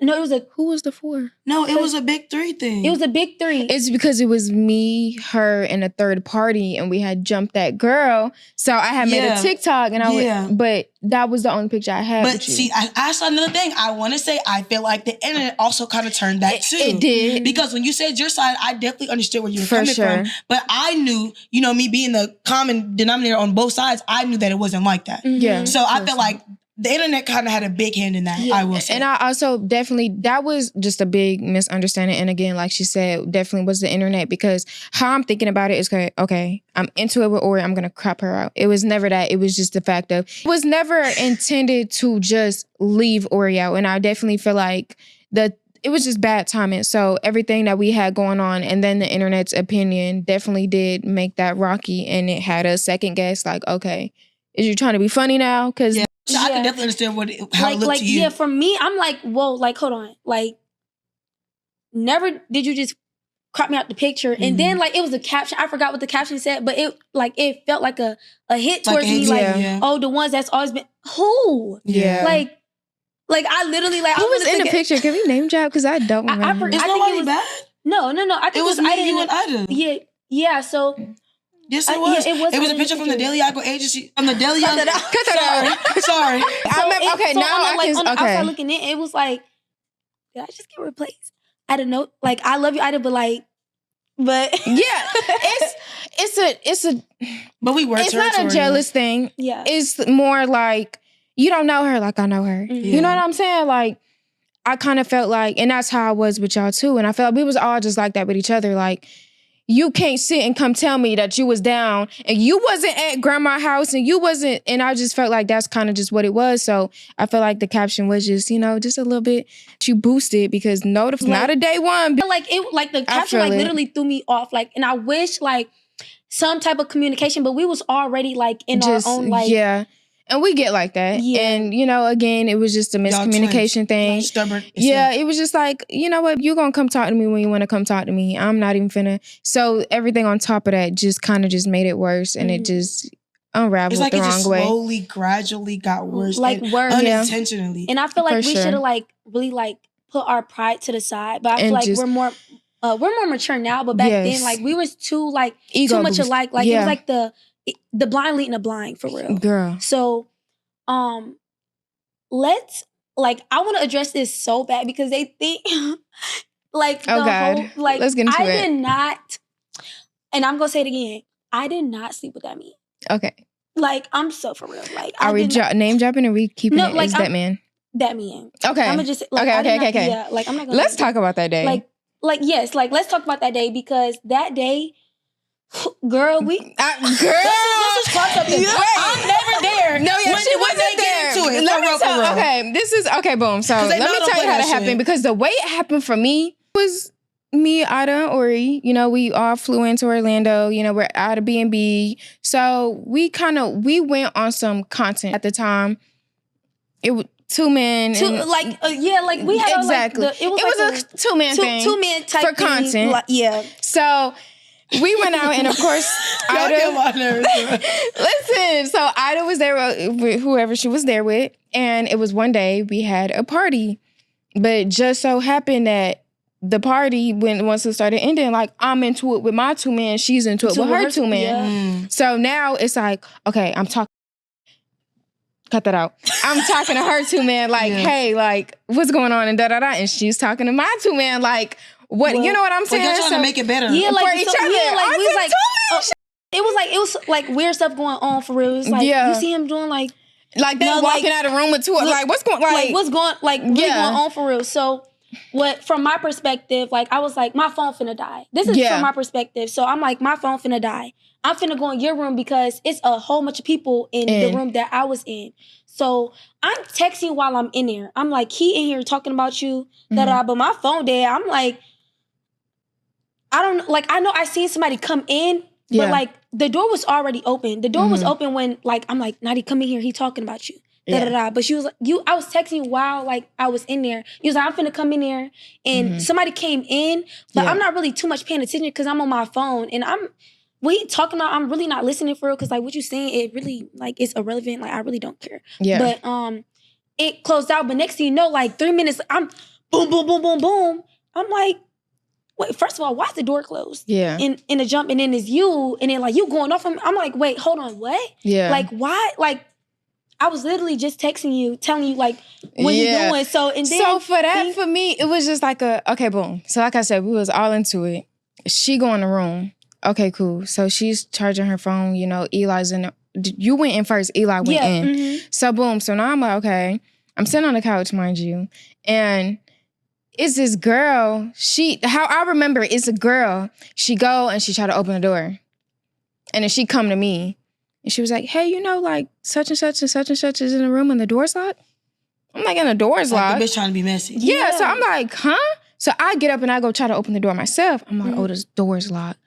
A: No, it was a.
B: Who was the 4?
C: No, it was a big 3 thing.
A: It was a big 3.
B: It's because it was me, her, and a third party, and we had jumped that girl. So I had made a TikTok, and but that was the only picture I had.
C: But
B: with you.
C: see, I saw another thing. I want to say I feel like the internet also kind of turned that too.
B: It did.
C: Because when you said your side, I definitely understood where you were
B: For
C: coming
B: sure.
C: from. But I knew, you know, me being the common denominator on both sides, I knew that it wasn't like that.
B: Yeah.
C: So I feel like the internet kind of had a big hand in that, I will say.
B: And I also definitely, that was just a big misunderstanding. And again, like she said, definitely was the internet, because how I'm thinking about it is, okay, I'm into it with Ori, I'm going to crop her out. It was never that. It was just the fact of, it was never intended to just leave Ori out. And I definitely feel like it was just bad timing. So everything that we had going on, and then the internet's opinion definitely did make that rocky. And it had a second guess, like, okay, is you trying to be funny now? Because
C: so I can definitely understand how it looked to you.
A: Yeah, for me, I'm like, whoa, like, hold on. Like, never did you just crop me out the picture. And then, like, it was a caption. I forgot what the caption said, but it felt like a hit towards me. Oh, the ones that's always been, who?
B: Yeah.
A: Like I literally, like,
B: who was in the picture? Can we name drop? Because I don't remember.
C: Is nobody bad?
A: No. I think
C: it was me, you, and Ida.
A: Yeah, so...
C: Yes, it was. It was a picture from the Daily Icon agency. From the Daily Icon. Cut that out. Sorry.
A: I started looking in. It was like, did I just get replaced? I don't know. Like, I love you, Ida, but yeah,
B: it's a.
C: But we were.
B: It's not a jealous thing.
A: Yeah,
B: it's more like you don't know her like I know her. Mm-hmm. You know what I'm saying? Like, I kind of felt like, and that's how I was with y'all too. And I felt like we was all just like that with each other. Like, you can't sit and come tell me that you was down and you wasn't at grandma's house and you wasn't, and I just felt like that's kind of just what it was. So I feel like the caption was just, just a little bit too boosted, because not a day one.
A: Like the caption literally threw me off. Like, and I wish like some type of communication, but we was already like in our own like.
B: Yeah. And we get like that. Yeah. And, again, it was just a miscommunication thing.
C: Like, stubborn.
B: Yeah, it was just like, you know what? You're going to come talk to me when you want to come talk to me. I'm not even finna. So everything on top of that just kind of just made it worse. And it just unraveled the wrong way.
C: It slowly, gradually got worse.
A: Like worse.
C: Unintentionally.
A: Yeah. And I feel like we should have like really like put our pride to the side. But I feel like we're more mature now. But back then, like we was too like
B: ego
A: too much
B: boost.
A: alike. Like it was like the blind leading the blind, for real.
B: Girl.
A: So, let's, like, I want to address this so bad because they think, like,
B: whole, like, let's get into it.
A: did not, and I'm going to say it again, I did not sleep with that man.
B: Okay.
A: Like, I'm so for real. Like,
B: are we name dropping or are we keeping it as that man?
A: That man.
B: Okay.
A: I'm going to just, like,
B: okay.
A: Yeah, like, I'm not going to.
B: Let's talk about that day.
A: Yes, like, let's talk about that day, because that day, girl,
B: girl,
A: this is crossed up. I'm never there.
B: No, yeah, she wasn't there. Okay, boom. So let me tell you how it happened, because the way it happened for me was me, Ida, and Ori. We all flew into Orlando. We're out of B&B. So we went on some content at the time. It was 2 men.
A: We had
B: exactly.
A: It was
B: a 2-man thing.
A: 2-man type
B: for content.
A: Like, yeah.
B: So we went out, and of course, Ida. Listen, so Ida was there with whoever she was there with, and it was one day we had a party, but it just so happened that the party, once it started ending, like I'm into it with my 2 men, she's into it with her 2 men. Yeah. So now it's like, okay, I'm talking. Cut that out. I'm talking to her 2 men, like, hey, like, what's going on, and da-da-da, and she's talking to my 2 men, like, what, you know what I'm saying?
C: You're trying to make it better.
A: Yeah, like,
B: for each other.
A: Yeah, like, we was like, it was like weird stuff going on for real. It was like, you see him doing like
B: they walking out of the room with 2, like, what's going,
A: what's going, like, really going on for real. So, from my perspective, like, I was like, my phone finna die. This is from my perspective. So I'm like, my phone finna die. I'm finna go in your room because it's a whole bunch of people in the room that I was in. So I'm texting while I'm in there. I'm like, he in here talking about you, but my phone dead. I'm like, I don't, like, I know I seen somebody come in, but like the door was already open. The door was open when, like, I'm like, Nadi, come in here. He talking about you. But she was like, I was texting while, like, I was in there. He was like, I'm finna come in there. And somebody came in, but I'm not really too much paying attention because I'm on my phone. And I'm really not listening for real, because, like, what you saying, it really, like, it's irrelevant. Like, I really don't care. Yeah. But it closed out. But next thing you know, like, 3 minutes, I'm boom, boom, boom, boom, boom. I'm like, wait, first of all, why's the door closed?
B: Yeah.
A: In a jump, and then it's you, and then like you going off on me. I'm like, wait, hold on, what?
B: Yeah.
A: Like, why? Like, I was literally just texting you, telling you like what you doing. So and then
B: for that, for me, it was just like okay, boom. So like I said, we was all into it. She go in the room. Okay, cool. So she's charging her phone. You know, Eli's in. You went in first. Eli went in.
A: Mm-hmm.
B: So boom. So now I'm like, okay. I'm sitting on the couch, mind you, and it's this girl. How I remember, it's a girl. She go and she try to open the door, and then she come to me. And she was like, hey, you know, like, such and such and such and such is in the room and the door's locked? I'm like, and the door's locked?
C: The bitch trying to be messy.
B: Yeah, so I'm like, huh? So I get up and I go try to open the door myself. I'm like, oh, this door's locked.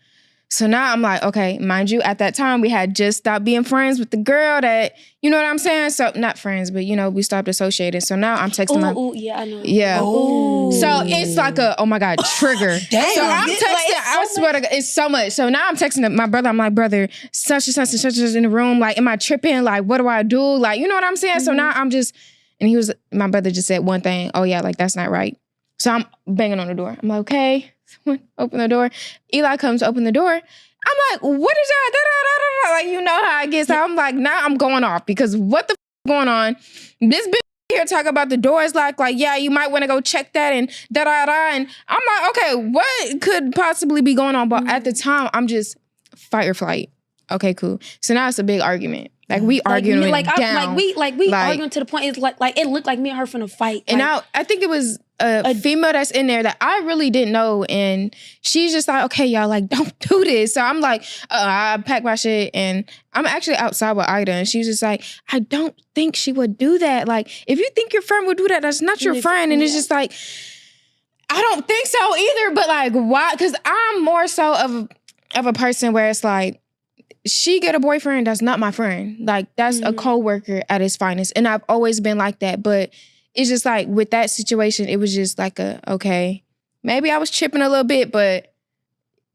B: So now I'm like, okay, mind you, at that time, we had just stopped being friends with the girl that, you know what I'm saying? So, not friends, but, you know, we stopped associating. So now I'm texting her.
A: Oh, yeah, I know.
B: Yeah.
A: Ooh.
B: So it's like oh my God, trigger.
C: Damn.
B: So I'm texting, I swear to God, it's so much. So now I'm texting my brother. I'm like, brother, such and such and such is in the room. Like, am I tripping? Like, what do I do? Like, you know what I'm saying? Mm-hmm. So now I'm just, and my brother just said one thing. Oh yeah, like that's not right. So I'm banging on the door. I'm like, okay, someone open the door. Eli comes to open the door. I'm like, what is y'all? Da-da-da-da-da. Like, you know how I get. So I'm like, now I'm going off because what the going on? This bitch here talk about the doors locked. Like, yeah, you might want to go check that and da-da-da. And I'm like, okay, what could possibly be going on? But at the time, I'm just fight or flight. Okay, cool. So now it's a big argument. Like we arguing down.
A: We arguing to the point it's like it looked like me and her finna fight.
B: And now I think it was a female that's in there that I really didn't know, and she's just like, okay, y'all, like don't do this. So I'm like, I pack my shit, and I'm actually outside with Ida, and she's just like, I don't think she would do that. Like if you think your friend would do that, that's not your friend. And it's just like, I don't think so either. But like, why? Because I'm more so of a person where it's like, she get a boyfriend, that's not my friend. Like, that's a coworker at his finest. And I've always been like that. But it's just like, with that situation, it was just like okay, maybe I was tripping a little bit, but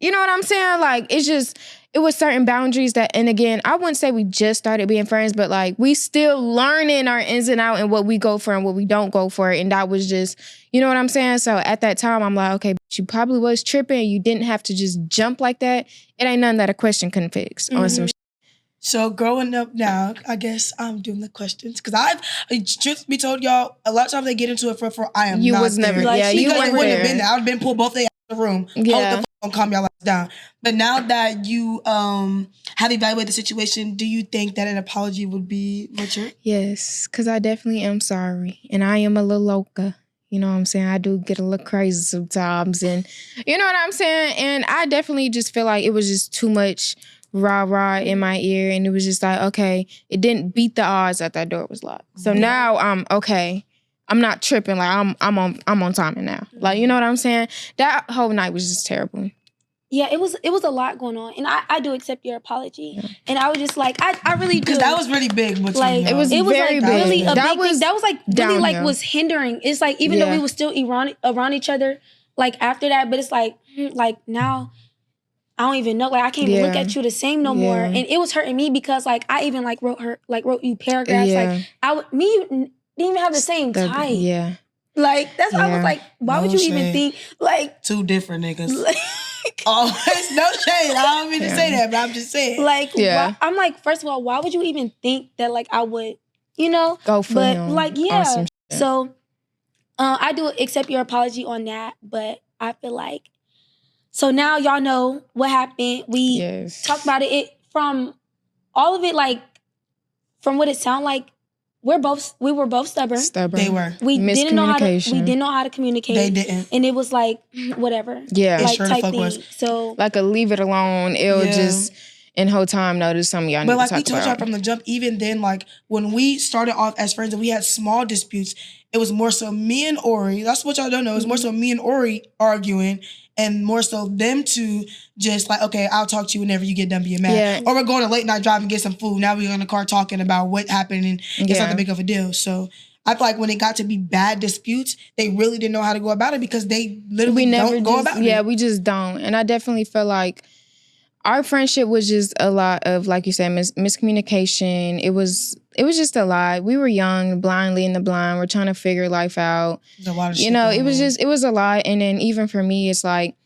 B: you know what I'm saying? Like, it was certain boundaries that, and again, I wouldn't say we just started being friends, but like, we still learning our ins and outs and what we go for and what we don't go for. And that was just, you know what I'm saying? So at that time, I'm like, okay, you probably was tripping. You didn't have to just jump like that. It ain't nothing that a question couldn't fix on some shit.
C: So growing up now, I guess I'm doing the questions. Because truth be told, y'all, a lot of times they get into it for I am
B: you
C: not
B: was never,
C: there.
B: like, yeah, you
C: because
B: weren't
C: wouldn't
B: there.
C: have been there. I would have been pulled both of out of the room.
B: Yeah.
C: Hold the phone, calm y'all down. But now that you have evaluated the situation, do you think that an apology would be mature?
B: Yes, because I definitely am sorry. And I am a little loca. You know what I'm saying? I do get a little crazy sometimes. And you know what I'm saying? And I definitely just feel like it was just too much rah-rah in my ear. And it was just like, okay, it didn't beat the odds that door was locked. So now I'm okay. I'm not tripping. Like I'm on timing now. Like, you know what I'm saying? That whole night was just terrible.
A: Yeah, it was a lot going on, and I do accept your apology. Yeah. And I was just like, I really do.
C: Because that was really big.
A: Like
B: it was very
A: like
B: big.
A: Really a
B: that
A: big
B: was
A: thing. That was like really like was hindering. It's like even though we were still around each other, like after that, but it's like now I don't even know. Like I can't even look at you the same no more. And it was hurting me because like I even like wrote you paragraphs.
B: Yeah.
A: Like you didn't even have the same type.
B: Yeah.
A: Like that's why I was like, why would you even think like
C: two different niggas? Always no shade. I don't mean to say that, but I'm just saying.
A: Like, I'm like, first of all, why would you even think that like I would,
B: go for him?
A: But like, yeah. So, I do accept your apology on that, but I feel like, so now y'all know what happened. We talked about it from all of it, like from what it sounded like. We were both stubborn.
C: They were.
A: We didn't know how to communicate.
C: They didn't.
A: And it was like, whatever.
B: Yeah.
A: Like
C: sure
A: type thing. So
B: like a leave it alone. It'll just in whole time notice something y'all need to talk about.
C: But like we told y'all from the jump, even then, like when we started off as friends and we had small disputes, it was more so me and Ori. That's what y'all don't know. It was more so me and Ori arguing. And more so them two just like, okay, I'll talk to you whenever you get done being mad. Yeah. Or we're going to late night drive and get some food. Now we're in the car talking about what happened and it's not that big of a deal. So I feel like when it got to be bad disputes, they really didn't know how to go about it because they literally don't go about it.
B: Yeah, we just don't. And I definitely feel like our friendship was just a lot of, like you said, miscommunication. It was it was just a lot. We were young, blind leading the blind. We're trying to figure life out.
C: There's a lot of shit
B: You know,
C: going on.
B: it was a lot. And then even for me, it's like,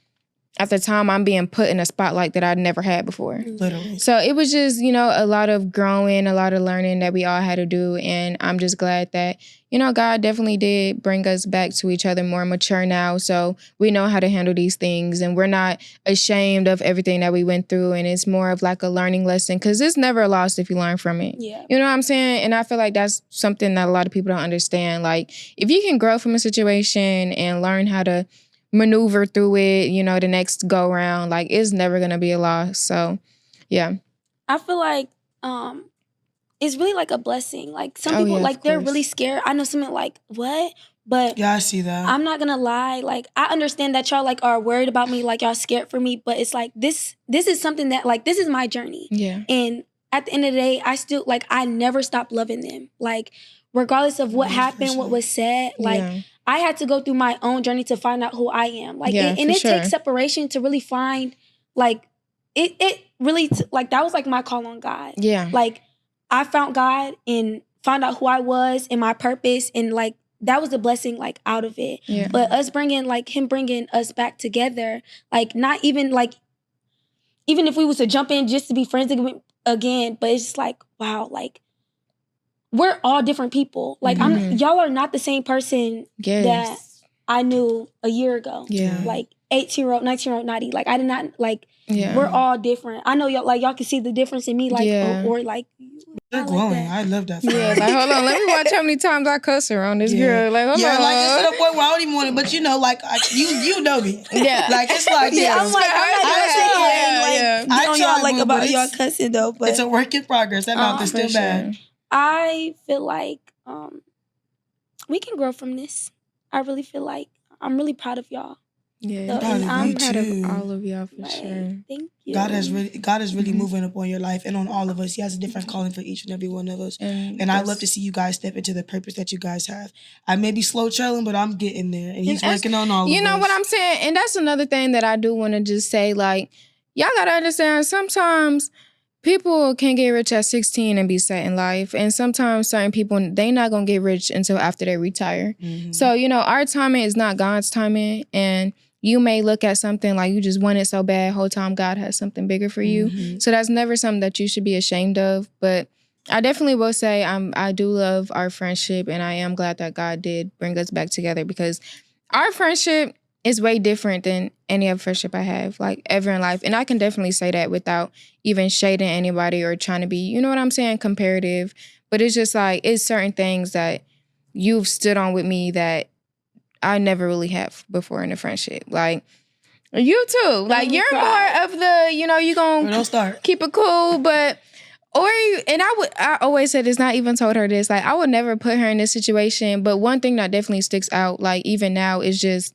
B: at the time, I'm being put in a spotlight that I'd never had before.
C: Literally.
B: So it was just, you know, a lot of growing, a lot of learning that we all had to do. And I'm just glad that, you know, God definitely did bring us back to each other more mature now. So we know how to handle these things and we're not ashamed of everything that we went through. And it's more of like a learning lesson because it's never lost if you learn from it.
A: Yeah.
B: You know what I'm saying? And I feel like that's something that a lot of people don't understand. Like if you can grow from a situation and learn how to maneuver through it, you know, the next go round, like it's never gonna be a loss. So yeah.
A: I feel like it's really like a blessing. Like some
B: Oh,
A: people
B: yeah,
A: like
B: of
A: they're
B: course.
A: really scared. I know someone like, what? But
C: Yeah, I see that.
A: I'm not gonna lie, like I understand that y'all like are worried about me, like y'all scared for me, but it's like this is something that like this is my journey.
B: Yeah.
A: And at the end of the day, I still like I never stopped loving them. Like regardless of what
C: Yeah, for
A: happened,
C: sure.
A: what was said, like
B: Yeah.
A: I had to go through my own journey to find out who I am. Like,
B: Yeah,
A: and
B: for
A: it
B: sure.
A: takes separation to really find, like, it really, like, that was like my call on God.
B: Yeah.
A: Like, I found God and found out who I was and my purpose. And, like, that was a blessing, like, out of it.
B: Yeah.
A: But us bringing, like, him bringing us back together, like, not even, like, even if we was to jump in just to be friends again, but it's just like, wow, like, we're all different people. Like
B: Mhm.
A: y'all are not the same person
B: Yes.
A: that I knew a year ago.
B: Yeah.
A: Like 18-year-old, 19-year-old Nadi. Like I did not like
B: Yeah.
A: we're all different. I know y'all can see the difference in me, like
B: Yeah.
A: or like
C: You're
A: I like
C: glowing.
A: that.
C: I love that.
B: Yeah, like hold on, let me watch how many times I cuss her on this girl. Like hold on.
C: like it's to the point where I don't even want it, but you know, like you know me.
B: Yeah.
C: Like it's like
A: Yeah, I'm like, I'm not gonna sit here and like
B: Yeah.
C: I
A: get on
C: try,
A: y'all like
C: boo,
A: about
C: but
A: y'all
C: it's-
A: cussing though. But
C: it's a work in progress. That mouth is
B: For
C: still bad.
B: sure.
A: I feel like we can grow from this. I really feel like I'm really proud of y'all.
B: Yeah.
A: So,
C: proud
A: and
C: of
A: I'm
C: you
B: Proud
C: too.
B: of all of y'all for
A: like,
B: sure.
A: thank you.
C: God is really
B: Mm-hmm.
C: moving upon your life and on all of us. He has a different calling for each and every one of us. And I love to see you guys step into the purpose that you guys have. I may be slow trailing, but I'm getting there. And he's working on all of us.
B: You know what I'm saying? And that's another thing that I do want to just say, like, y'all gotta understand sometimes people can get rich at 16 and be set in life. And sometimes certain people, they not gonna get rich until after they retire.
C: Mhm.
B: So, you know, our timing is not God's timing. And you may look at something like you just want it so bad, whole time God has something bigger for you.
C: Mhm.
B: So that's never something that you should be ashamed of. But I definitely will say I do love our friendship, and I am glad that God did bring us back together because our friendship is way different than any other friendship I have, like, ever in life. And I can definitely say that without even shading anybody or trying to be, you know what I'm saying, comparative. But it's just like, it's certain things that you've stood on with me that I never really have before in a friendship. Like, you too. Like, you're more of the, you know, you
C: Don't
B: gonna
C: start.
B: keep it cool, but... I always said this, not even told her this, like, I would never put her in this situation, but one thing that definitely sticks out, like, even now, is just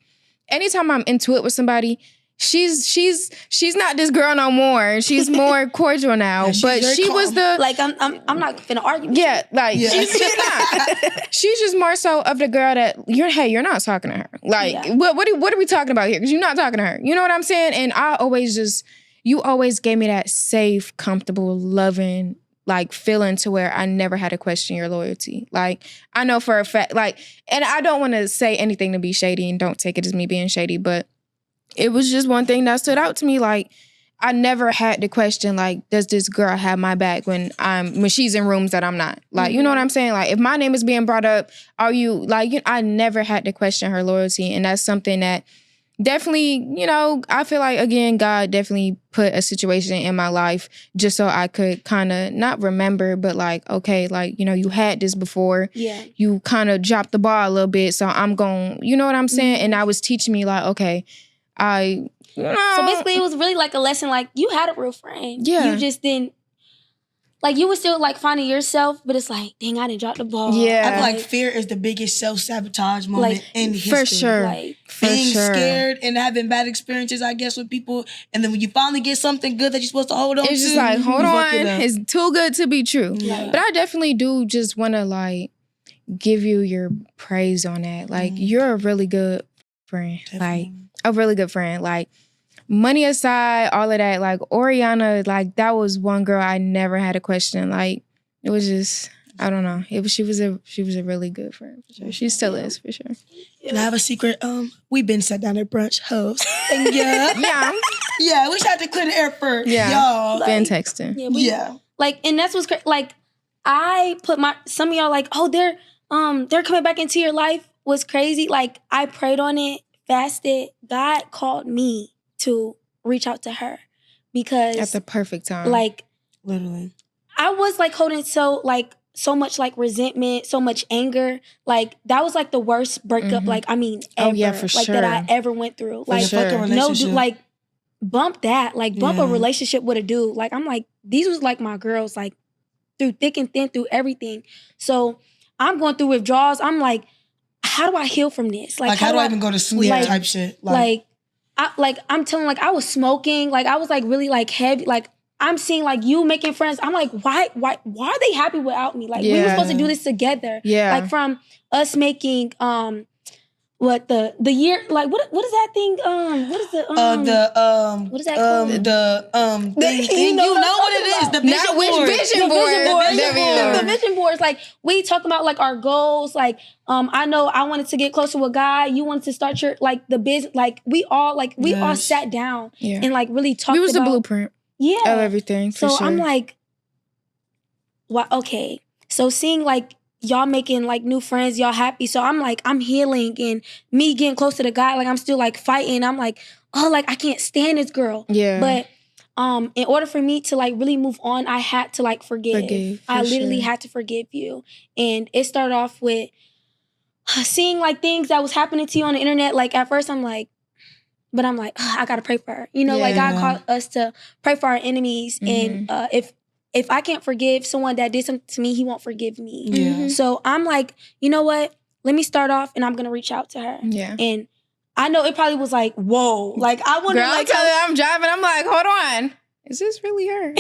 B: anytime I'm into it with somebody, she's not this girl no more. She's more cordial now.
C: Yeah, she's
B: but
C: very
B: she was
C: calm.
B: the
A: Like I'm not finna argue with
B: yeah, like
C: Yeah.
B: she's not. She's just more so of the girl that you're not talking to her. Like
A: Yeah.
B: what are we talking about here? Because you're not talking to her. You know what I'm saying? And you always gave me that safe, comfortable, loving, like, feeling to where I never had to question your loyalty. Like, I know for a fact, like, and I don't want to say anything to be shady, and don't take it as me being shady, but it was just one thing that stood out to me. Like, I never had to question, like, does this girl have my back when she's in rooms that I'm not? Like, you know what I'm saying? Like, if my name is being brought up, are you, like, I never had to question her loyalty. And that's something that definitely, you know, I feel like, again, God definitely put a situation in my life just so I could kind of not remember, but like, okay, like, you know, you had this before.
A: Yeah.
B: You kind of dropped the ball a little bit. So I'm going, you know what I'm saying? And I was teaching me, like, okay, you know.
A: So basically, it was really like a lesson. Like you had a real friend.
B: Yeah.
A: You just didn't. Like you were still like finding yourself, but it's like, dang, I didn't drop the ball.
B: Yeah.
C: I feel like fear is the biggest self-sabotage moment
A: Like,
C: in history.
B: For sure.
A: Like
B: For
C: Being
B: sure.
C: scared and having bad experiences, I guess, with people. And then when you finally get something good that you're supposed to hold on to,
B: It's just like, hold
C: you
B: on,
C: fuck it up.
B: it's too good to be true.
C: Yeah.
B: But I definitely do just want to, like, give you your praise on that. Like, you're a really good friend. Like, a really good friend. Like, money aside, all of that, like, Oriana, like, that was one girl I never had a question. Like, it was just, I don't know. She was a really good friend for sure. She still is for sure.
C: And I have a secret. We've been sat down at brunch, host. And
B: Yeah.
C: Yeah, we just had to clear the air first.
B: Yeah.
C: Y'all.
B: Been texting.
C: Yeah.
A: Like, and that's what's great. Like, I put some of y'all like, oh, they're coming back into your life was crazy. Like, I prayed on it, fasted. God called me to reach out to her because
B: at the perfect time.
A: Like,
C: literally,
A: I was like holding so much like resentment, so much anger. Like, that was like the worst breakup. Like, I mean, ever.
B: Oh yeah, for
A: like,
B: sure.
A: that I ever went through. Like,
C: no,
A: dude, like, bump that. Like, bump a relationship with a dude. Like, I'm like, these was like my girls. Like, through thick and thin, through everything. So I'm going through withdrawals. I'm like, how do I heal from this?
C: Like how do I even go to sleep? Type shit.
A: I'm telling, like, I was smoking. Like, I was like really like heavy. Like, I'm seeing like you making friends. I'm like, why are they happy without me? Like, we were supposed to do this together. Yeah. Like, from us making the year, like, what is that thing? What is the what is that called?
C: You know what it is. The vision board.
A: The vision boards. Like, we talk about like our goals. Like, I know I wanted to get closer with God. You wanted to start your like the business. Like, we all sat down and like really talked.
B: We was the blueprint.
A: Yeah.
B: Of everything.
A: So
B: sure.
A: I'm like, well, okay. So seeing like y'all making like new friends, y'all happy. So I'm like, I'm healing and me getting closer to God. Like, I'm still like fighting. I'm like, oh, like I can't stand this girl. Yeah. But in order for me to like really move on, I had to like forgive. I literally had to forgive you. And it started off with seeing like things that was happening to you on the internet. Like, at first I'm like, I gotta pray for her. You know, like God called us to pray for our enemies. And if I can't forgive someone that did something to me, he won't forgive me. Yeah. So I'm like, you know what? Let me start off and I'm gonna reach out to her. Yeah. And I know it probably was like, whoa. Like, I wonder, like,
B: I'm driving, I'm like, hold on. Is this really her?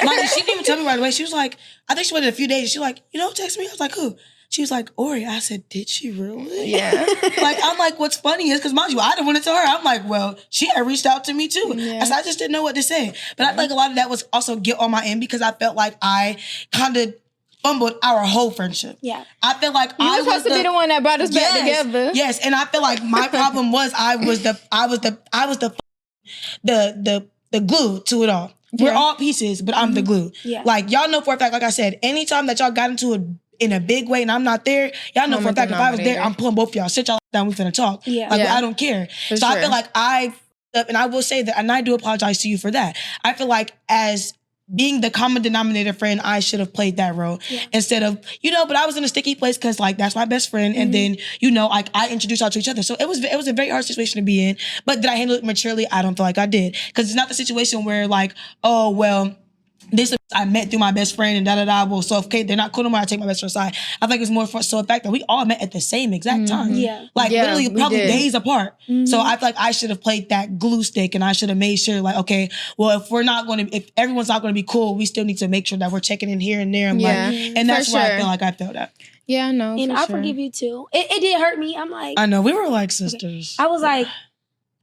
C: Like, she didn't even tell me right away. She was like, I think she waited a few days. She was like, text me. I was like, who? She was like, Ori. I said, did she really? Yeah. Like, I'm like, what's funny is, because mind you, I didn't want to tell her. I'm like, well, she had reached out to me too. Yeah. I just didn't know what to say. But I think a lot of that was also guilt on my end because I felt like I kind of fumbled our whole friendship. Yeah. I feel like
B: you were supposed to be the one that brought us back together.
C: Yes. And I feel like my problem was I was the glue to it all. We're all pieces, but I'm the glue. Yeah. Like, y'all know for a fact, like I said, anytime that y'all got into it in a big way and I'm not there, y'all know for a fact if I was there, I'm pulling both of y'all. Sit y'all down, we finna talk. Yeah. Like, I don't care. So I feel like and I will say that, and I do apologize to you for that. I feel like as being the common denominator friend, I should have played that role instead of, but I was in a sticky place because like that's my best friend. And then, like I introduced y'all to each other. So it was a very hard situation to be in. But did I handle it maturely? I don't feel like I did. Because it's not the situation where like, oh, well, this I met through my best friend and da-da-da. Well, so if they're not cool no more, I take my best friend's side. I think it's more so the fact that we all met at the same exact time. Yeah. Like literally probably days apart. So I feel like I should have played that glue stick and I should have made sure like, okay, well, if everyone's not going to be cool, we still need to make sure that we're checking in here and there. And and that's why I feel like I felt that.
B: Yeah, I know.
A: And I forgive you too. It did hurt me. I'm like,
C: I know, we were like sisters.
A: I was like,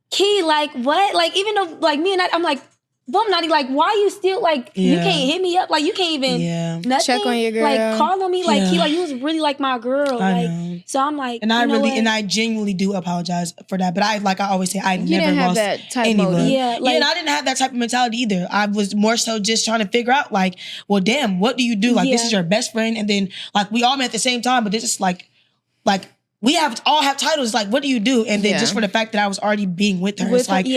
A: Key, like what? Like, even though like me and I'm like, Bum Naughty, like, why you still, like, you can't hit me up? Like, you can't even, nothing.
B: Check on your girl.
A: Like, call on me. Like, he, like, you was really, like, my girl. I know. So I'm like,
C: and I genuinely do apologize for that. But I always say, I
B: you
C: never lost
B: that type anyone.
A: Yeah,
C: and I didn't have that type of mentality either. I was more so just trying to figure out, like, well, damn, what do you do? Like, this is your best friend. And then, like, we all met at the same time, but this is like, we all have titles. Like, what do you do? And then just for the fact that I was already being with her, it's like,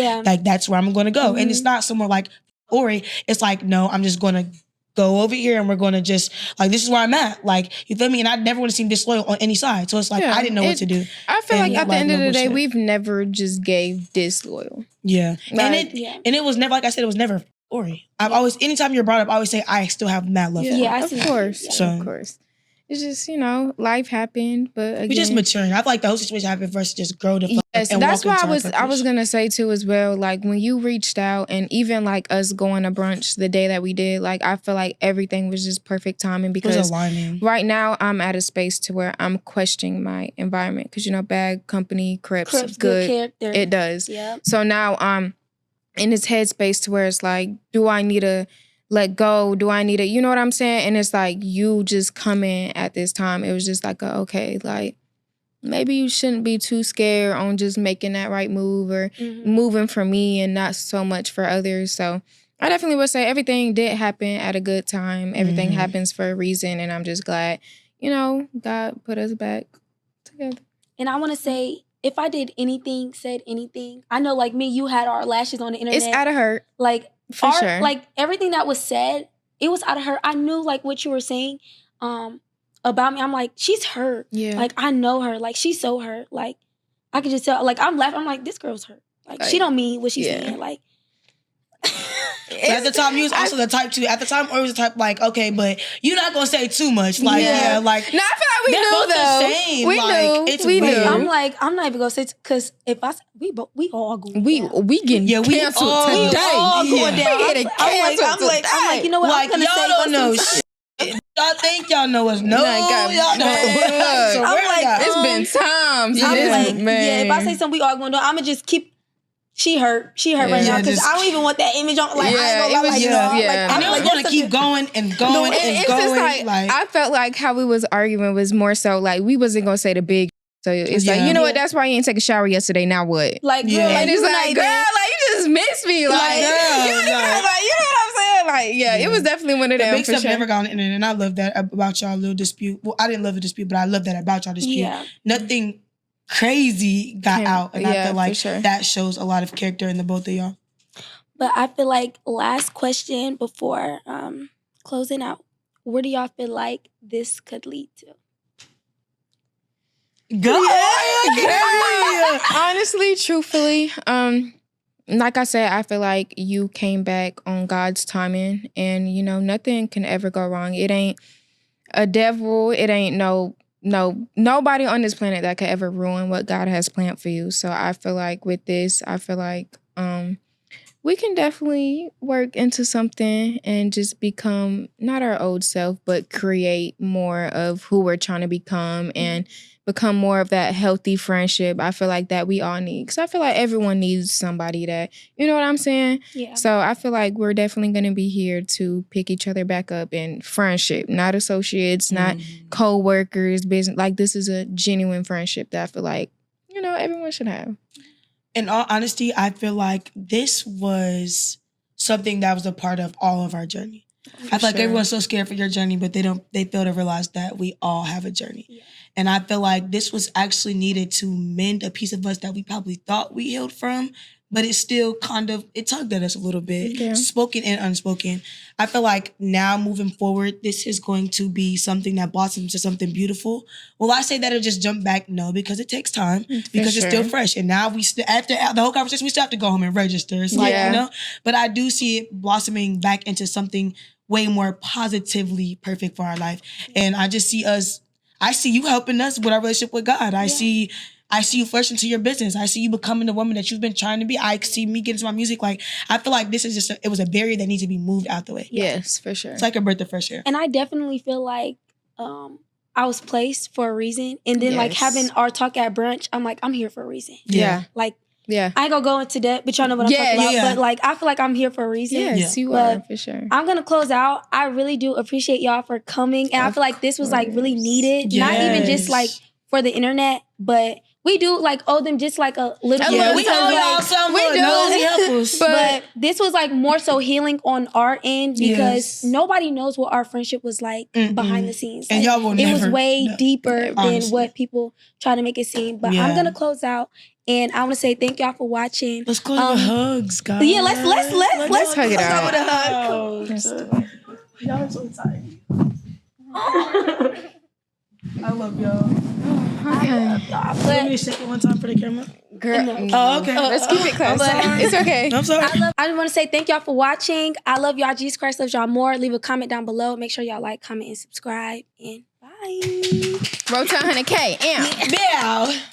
C: that's where I'm going to go. And it's not somewhere like Ori. It's like, no, I'm just going to go over here and we're going to just, like, this is where I'm at. Like, you feel me? And I never want to seem disloyal on any side. So it's like, I didn't know what to do.
B: I feel like at the end of the day, we've never just gave disloyal.
C: Yeah. Like, and it was never, like I said, it was never Ori. I've always, anytime you're brought up, I always say, I still have mad love for her.
B: Yeah, of course. So, of course. It's just, life happened, but again,
C: we just maturing. I feel like the whole situation happened for us to just grow the fuck
B: up and that's why I was gonna say too as well. Like when you reached out, and even like us going to brunch the day that we did, like I feel like everything was just perfect timing because right now I'm at a space to where I'm questioning my environment because bad company corrupts good character. It does. Yep. So now I'm in this headspace to where it's like, do I need to let go? Do I need it? You know what I'm saying? And it's like you just coming at this time. It was just like, okay, like maybe you shouldn't be too scared on just making that right move or moving for me and not so much for others. So I definitely would say everything did happen at a good time. Everything happens for a reason. And I'm just glad, you know, God put us back together.
A: And I want to say, if I did anything, said anything, I know like me, you had our lashes on the internet.
B: It's out of hurt.
A: Like,
B: for sure.
A: Like everything that was said, it was out of hurt. I knew like what you were saying about me. I'm like, she's hurt. Yeah. Like, I know her. Like, she's so hurt. Like, I could just tell. Like, I'm laughing. I'm like, this girl's hurt. Like, she don't mean what she's saying. Like,
C: at the time, you was also the type too. At the time, or was the type like, okay, but you're not gonna say too much. Like, like.
B: No, I feel like we knew though.
C: The same.
B: We
C: like,
B: knew.
C: It's
B: we
C: weird.
B: knew.
A: I'm like, I'm not even gonna say because if I we all going down.
B: We getting canceled today.
A: We all going down.
B: We getting canceled today.
A: I'm like, you know what?
C: Like,
A: I'm gonna
C: y'all
A: say
C: don't know shit. Y'all think y'all know us. No, y'all don't.
B: So
A: I'm like,
B: it's been times.
A: I'm like, yeah, if I say something, we all going down. I'm gonna just keep. She hurt right now because I don't even want that image on. Like, I ain't gonna lie, like, you know, like,
C: I'm like, gonna keep going and going and going.
B: Just like I felt like how we was arguing was more so like we wasn't gonna say the big. So it's like, you know what? That's why you didn't take a shower yesterday. Now what?
A: Like, girl, like,
B: it's like, girl, like you just miss me. Like, you know what I'm saying? Like, it was definitely one of them.
C: The big stuff
B: sure.
C: never got on the internet, and I love that about y'all little dispute. Well, I didn't love the dispute, but I love that about y'all dispute. Yeah. Nothing crazy got out, and I feel like that shows a lot of character in the both of y'all.
A: But I feel like last question before closing out, where do y'all feel like this could lead to?
C: Go.
B: Honestly, truthfully, like I said, I feel like you came back on God's timing, and you know nothing can ever go wrong. It ain't a devil. It ain't nobody on this planet that could ever ruin what God has planned for you. So I feel like with this, we can definitely work into something and just become not our old self, but create more of who we're trying to become and become more of that healthy friendship. I feel like that we all need. Because I feel like everyone needs somebody that, you know what I'm saying? Yeah. So I feel like we're definitely going to be here to pick each other back up in friendship, not associates, not co-workers, business. Like, this is a genuine friendship that I feel like, you know, everyone should have.
C: In all honesty, I feel like this was something that was a part of all of our journey. I feel like everyone's so scared for your journey, but they fail to realize that we all have a journey. Yeah. And I feel like this was actually needed to mend a piece of us that we probably thought we healed from, but it still it tugged at us a little bit, spoken and unspoken. I feel like now moving forward, this is going to be something that blossoms to something beautiful. Will I say that it'll just jump back? No, because it takes time, because it's still fresh. And now after the whole conversation, we still have to go home and register. It's like, you know, but I do see it blossoming back into something way more positively perfect for our life. And I just see I see you helping us with our relationship with God. I see you flourishing to your business. I see you becoming the woman that you've been trying to be. I see me getting to my music. Like, I feel like this is it was a barrier that needs to be moved out the way.
B: Yes, for sure.
C: It's like a breath of fresh air.
A: And I definitely feel like I was placed for a reason. And then like having our talk at brunch, I'm like, I'm here for a reason.
B: Yeah.
A: Like, I ain't gonna go into that, but y'all know what I'm talking about. But like, I feel like I'm here for a reason.
B: Yes, you are, for sure.
A: I'm gonna close out. I really do appreciate y'all for coming. And I feel like this was like really needed. Not even just like for the internet, but we do like owe them just like a little bit.
C: We owe y'all something.
A: But this was like more so healing on our end because nobody knows what our friendship was like behind the scenes.
C: And y'all will never.
A: It was way deeper than what people try to make it seem. But I'm gonna close out. And I want to say thank y'all for watching.
C: Let's close with hugs, guys.
A: Yeah, let's
B: hug it out.
A: With a hug.
C: Y'all are so excited. I love y'all.
B: Okay.
C: Let me shake it one time for the camera.
B: Girl.
C: Oh, okay.
B: Let's keep it close. It's okay.
C: I'm sorry.
A: I just want to say thank y'all for watching. I love y'all. Jesus Christ loves y'all more. Leave a comment down below. Make sure y'all like, comment, and subscribe. And bye.
B: Roll to 100K.
C: Yeah.